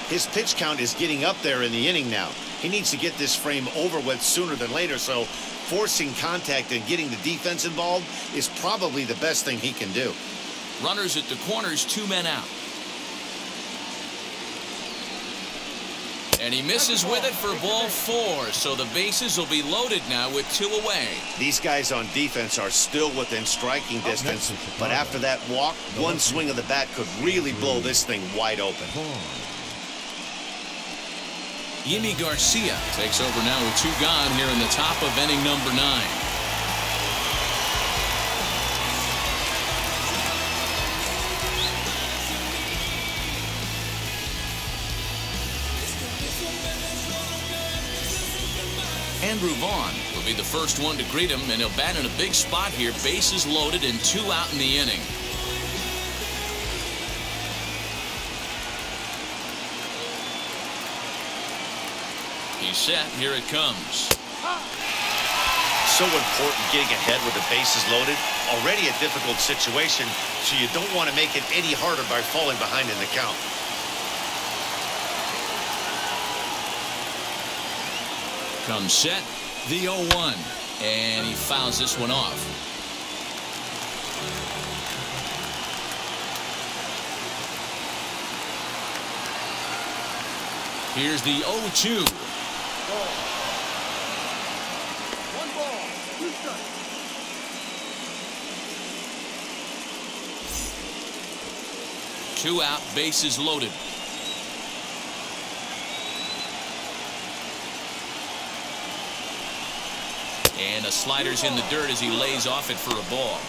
His pitch count is getting up there in the inning now. He needs to get this frame over with sooner than later, so forcing contact and getting the defense involved is probably the best thing he can do. Runners at the corners, 2 men out. And he misses with it for ball 4, so the bases will be loaded now with 2 away. These guys on defense are still within striking distance, but after that walk, one swing of the bat could really blow this thing wide open. Yimi Garcia takes over now with 2 gone here in the top of inning number 9. Andrew Vaughn will be the first one to greet him, and he'll bat in a big spot here. Bases loaded and 2 out in the inning. He's set. Here it comes. So important getting ahead with the bases loaded. Already a difficult situation, so you don't want to make it any harder by falling behind in the count. Comes set, the 0-1, and he fouls this one off. Here's the 0-2. 1 ball, 2 strikes. 2 out, bases loaded. And a slider's in the dirt as he lays off it for a ball.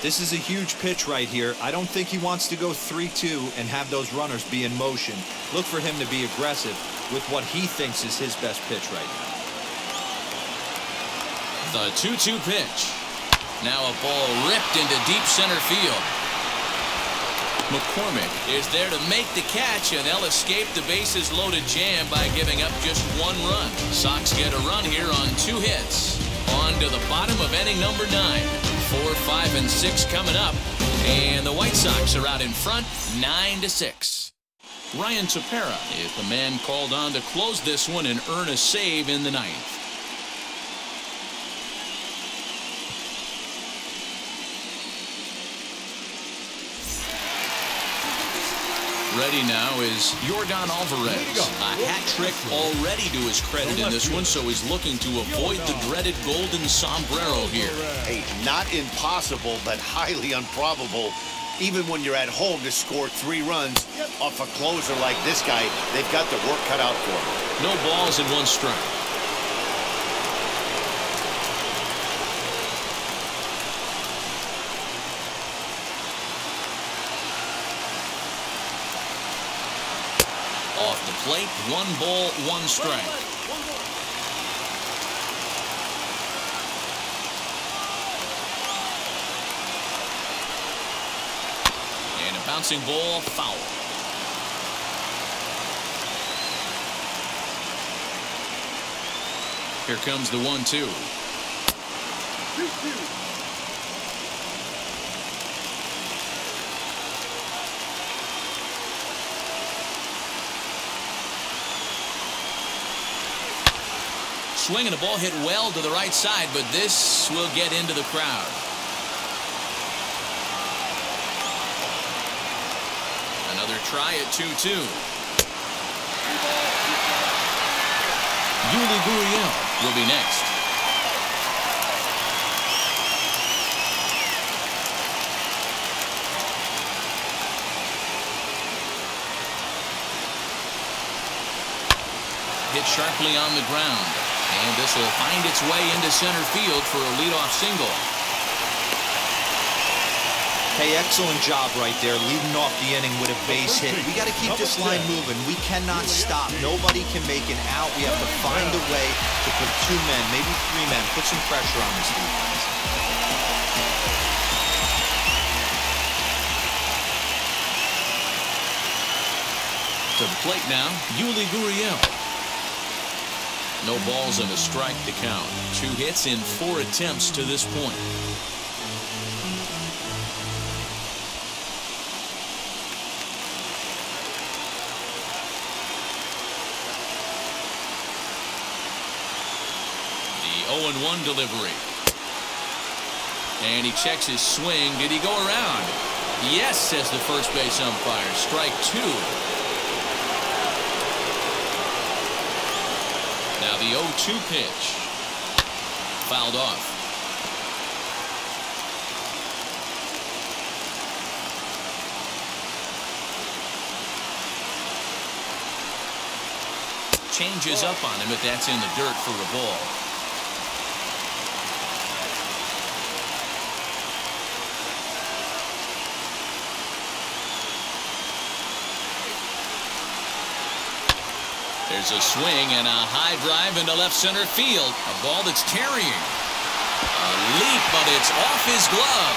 This is a huge pitch right here. I don't think he wants to go 3-2 and have those runners be in motion. Look for him to be aggressive with what he thinks is his best pitch right now. The 2-2 pitch. Now a ball ripped into deep center field. McCormick is there to make the catch, and they'll escape the bases loaded jam by giving up just 1 run. Sox get a run here on 2 hits. On to the bottom of inning number 9. 4, 5, and 6 coming up, and the White Sox are out in front, 9-6. Ryan Tepera is the man called on to close this one and earn a save in the 9th. Ready now is Yordan Alvarez. A hat trick already to his credit in this one, so he's looking to avoid the dreaded golden sombrero here. Hey, not impossible, but highly improbable. Even when you're at home to score 3 runs off a closer like this guy, they've got the work cut out for them. No balls and 1 strike. Off the plate, 1 ball, 1 strike. And a bouncing ball, foul. Here comes the 1-2. 2-2. Swing and the ball hit well to the right side, but this will get into the crowd. Another try at 2-2. Yuli Gurriel will be next. Hit sharply on the ground. And this will find its way into center field for a leadoff single. Hey, excellent job right there, leading off the inning with a base hit. We got to keep this line moving. We cannot stop. Nobody can make an out. We have to find a way to put 2 men, maybe 3 men, put some pressure on this defense. To the plate now, Yuli Gurriel. No balls and a strike to count. 2 hits in 4 attempts to this point. The 0-1 delivery. And he checks his swing. Did he go around? Yes, says the first base umpire. Strike 2. Now the 0-2 pitch. Fouled off. Changes up on him, but that's in the dirt for a ball. There's a swing and a high drive into left center field. A ball that's carrying. A leap, but it's off his glove.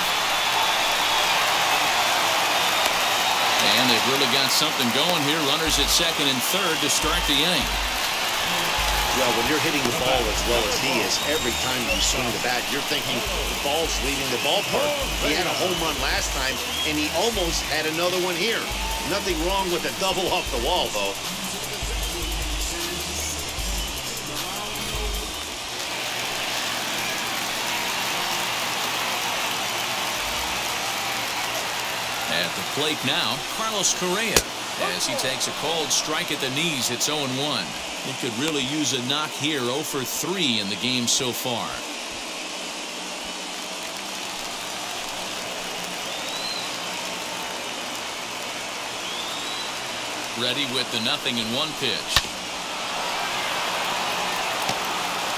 And they've really got something going here. Runners at second and third to start the inning. Well, when you're hitting the ball as well as he is, every time you swing the bat, you're thinking the ball's leaving the ballpark. He had a home run last time, and he almost had another one here. Nothing wrong with a double off the wall, though. At the plate now, Carlos Correa, as he takes a cold strike at the knees. It's 0-1. He could really use a knock here. 0 for 3 in the game so far. Ready with the 0-1 pitch.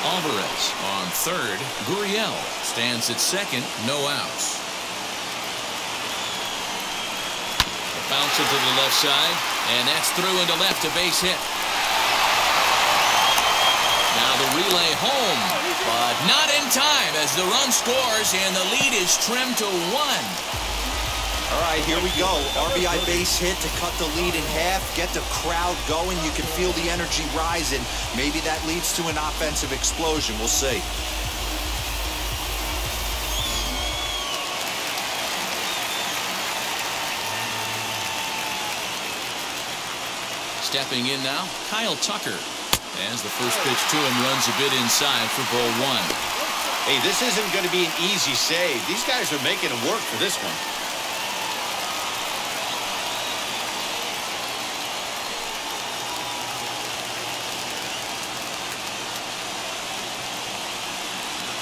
Alvarez on third. Gurriel stands at second. No outs. Bounce it to the left side, and that's through into left, a base hit. Now the relay home, but not in time as the run scores and the lead is trimmed to 1. All right, here we go. RBI base hit to cut the lead in half, get the crowd going. You can feel the energy rising. Maybe that leads to an offensive explosion. We'll see. Stepping in now, Kyle Tucker. As the first pitch to him runs a bit inside for ball 1. Hey, this isn't going to be an easy save. These guys are making it work for this one.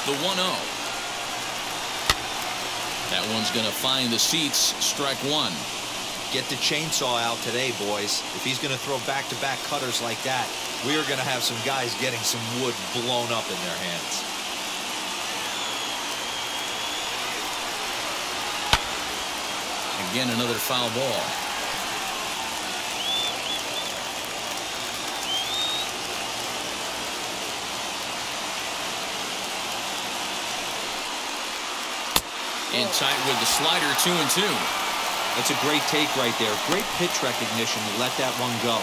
The 1-0. That one's going to find the seats. Strike 1. Get the chainsaw out today, boys. If he's going to throw back-to-back cutters like that, we are going to have some guys getting some wood blown up in their hands. Again, another foul ball. In tight with the slider, 2-2. That's a great take right there. Great pitch recognition to let that one go.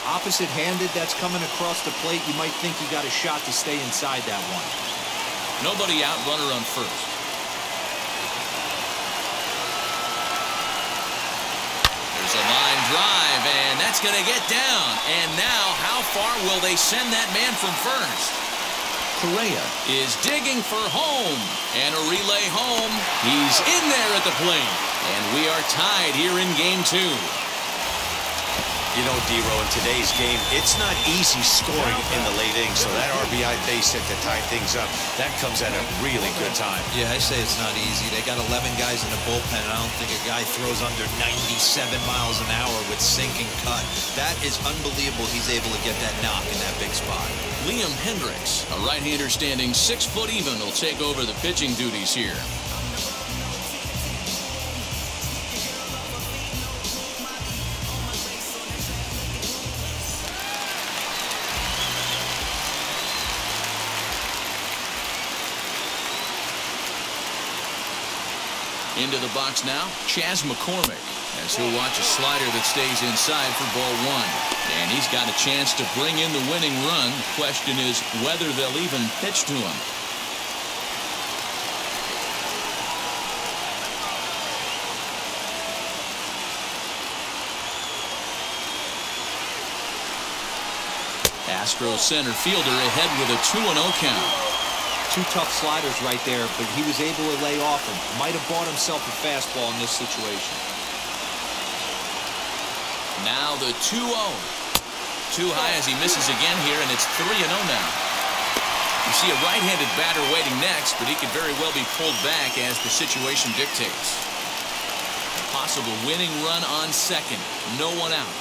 Opposite-handed, that's coming across the plate. You might think you got a shot to stay inside that one. Nobody out, runner on first. There's a line drive, and that's going to get down. And now, how far will they send that man from first? Correa is digging for home, and a relay home. He's in there at the plate, and we are tied here in game 2. You know, D-Row, in today's game, it's not easy scoring in the late innings, so that RBI base hit to tie things up, that comes at a really good time. Yeah, I say it's not easy. They got 11 guys in the bullpen, and I don't think a guy throws under 97 miles an hour with sinking cut. That is unbelievable he's able to get that knock in that big spot. Liam Hendricks, a right-hander standing 6 foot even, will take over the pitching duties here. Into the box now, Chas McCormick, as he'll watch a slider that stays inside for ball 1. And he's got a chance to bring in the winning run. Question is whether they'll even pitch to him. Astros center fielder ahead with a 2-0 count. 2 tough sliders right there, but he was able to lay off him. Might have bought himself a fastball in this situation. Now the 2-0. Too high as he misses again here, and it's 3-0 now. You see a right-handed batter waiting next, but he could very well be pulled back as the situation dictates. A possible winning run on second. No one out.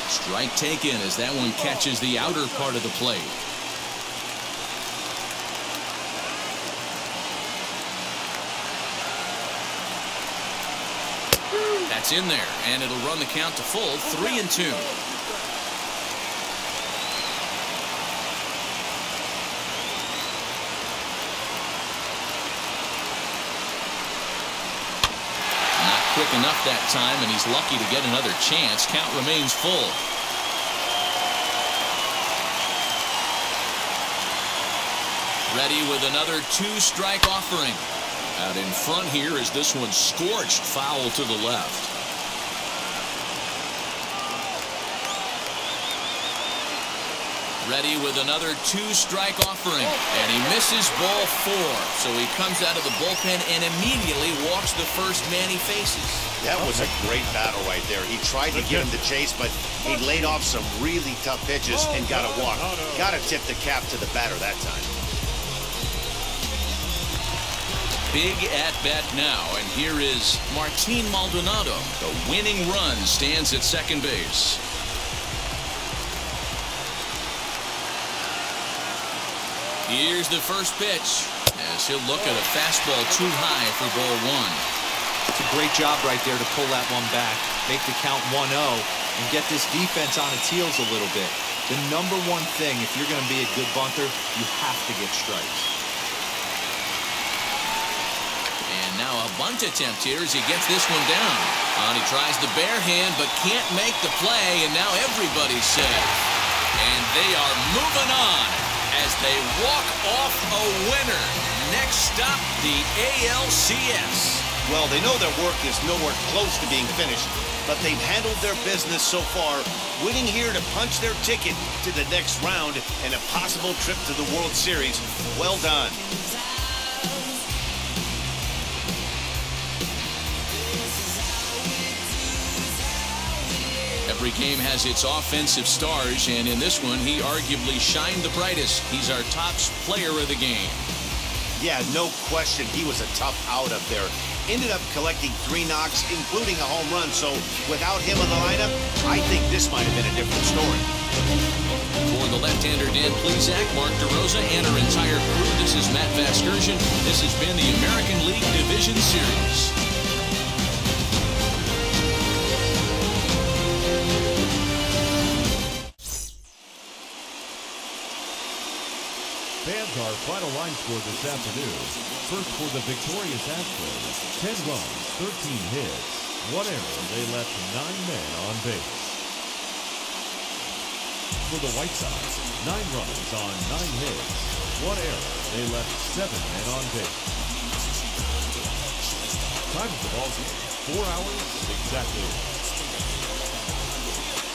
Strike taken as that one catches the outer part of the plate. That's in there, and it'll run the count to full, 3-2. Quick enough that time, and he's lucky to get another chance. Count remains full. Ready with another 2-strike offering. Out in front here is this one scorched foul to the left. Ready with another 2-strike offering, and he misses ball 4. So he comes out of the bullpen and immediately walks the first man he faces. That was a great battle right there. He tried to get him to chase, but he laid off some really tough pitches and got a walk. Got to tip the cap to the batter that time. Big at bat now, and here is Martin Maldonado. The winning run stands at second base. Here's the first pitch as he'll look at a fastball too high for ball 1. It's a great job right there to pull that one back, make the count 1-0, and get this defense on its heels a little bit. The number one thing, if you're going to be a good bunter, you have to get strikes. And now a bunt attempt here as he gets this one down. He tries the bare hand but can't make the play, and now everybody's safe. And they are moving on as they walk off a winner. Next stop, the ALCS. Well, they know their work is nowhere close to being finished, but they've handled their business so far, winning here to punch their ticket to the next round and a possible trip to the World Series. Well done. Every game has its offensive stars, and in this one, he arguably shined the brightest. He's our top player of the game. Yeah, no question. He was a tough out up there. Ended up collecting 3 knocks, including a home run. So without him in the lineup, I think this might have been a different story. For the left-hander Dan Plesac, Mark DeRosa, and our entire crew, this is Matt Vasgersian. This has been the American League Division Series. Fans, our final line score this afternoon. First for the victorious Astros, 10 runs, 13 hits, 1 error. They left 9 men on base. for the White Sox. 9 runs on 9 hits. 1 error. They left 7 men on base. Time of the ball game, 4 hours exactly.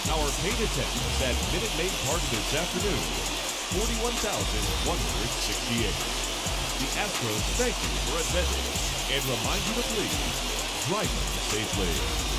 Our paid attendance at Minute Maid Park this afternoon, 41,168. The Astros thank you for attending and remind you to please drive safely.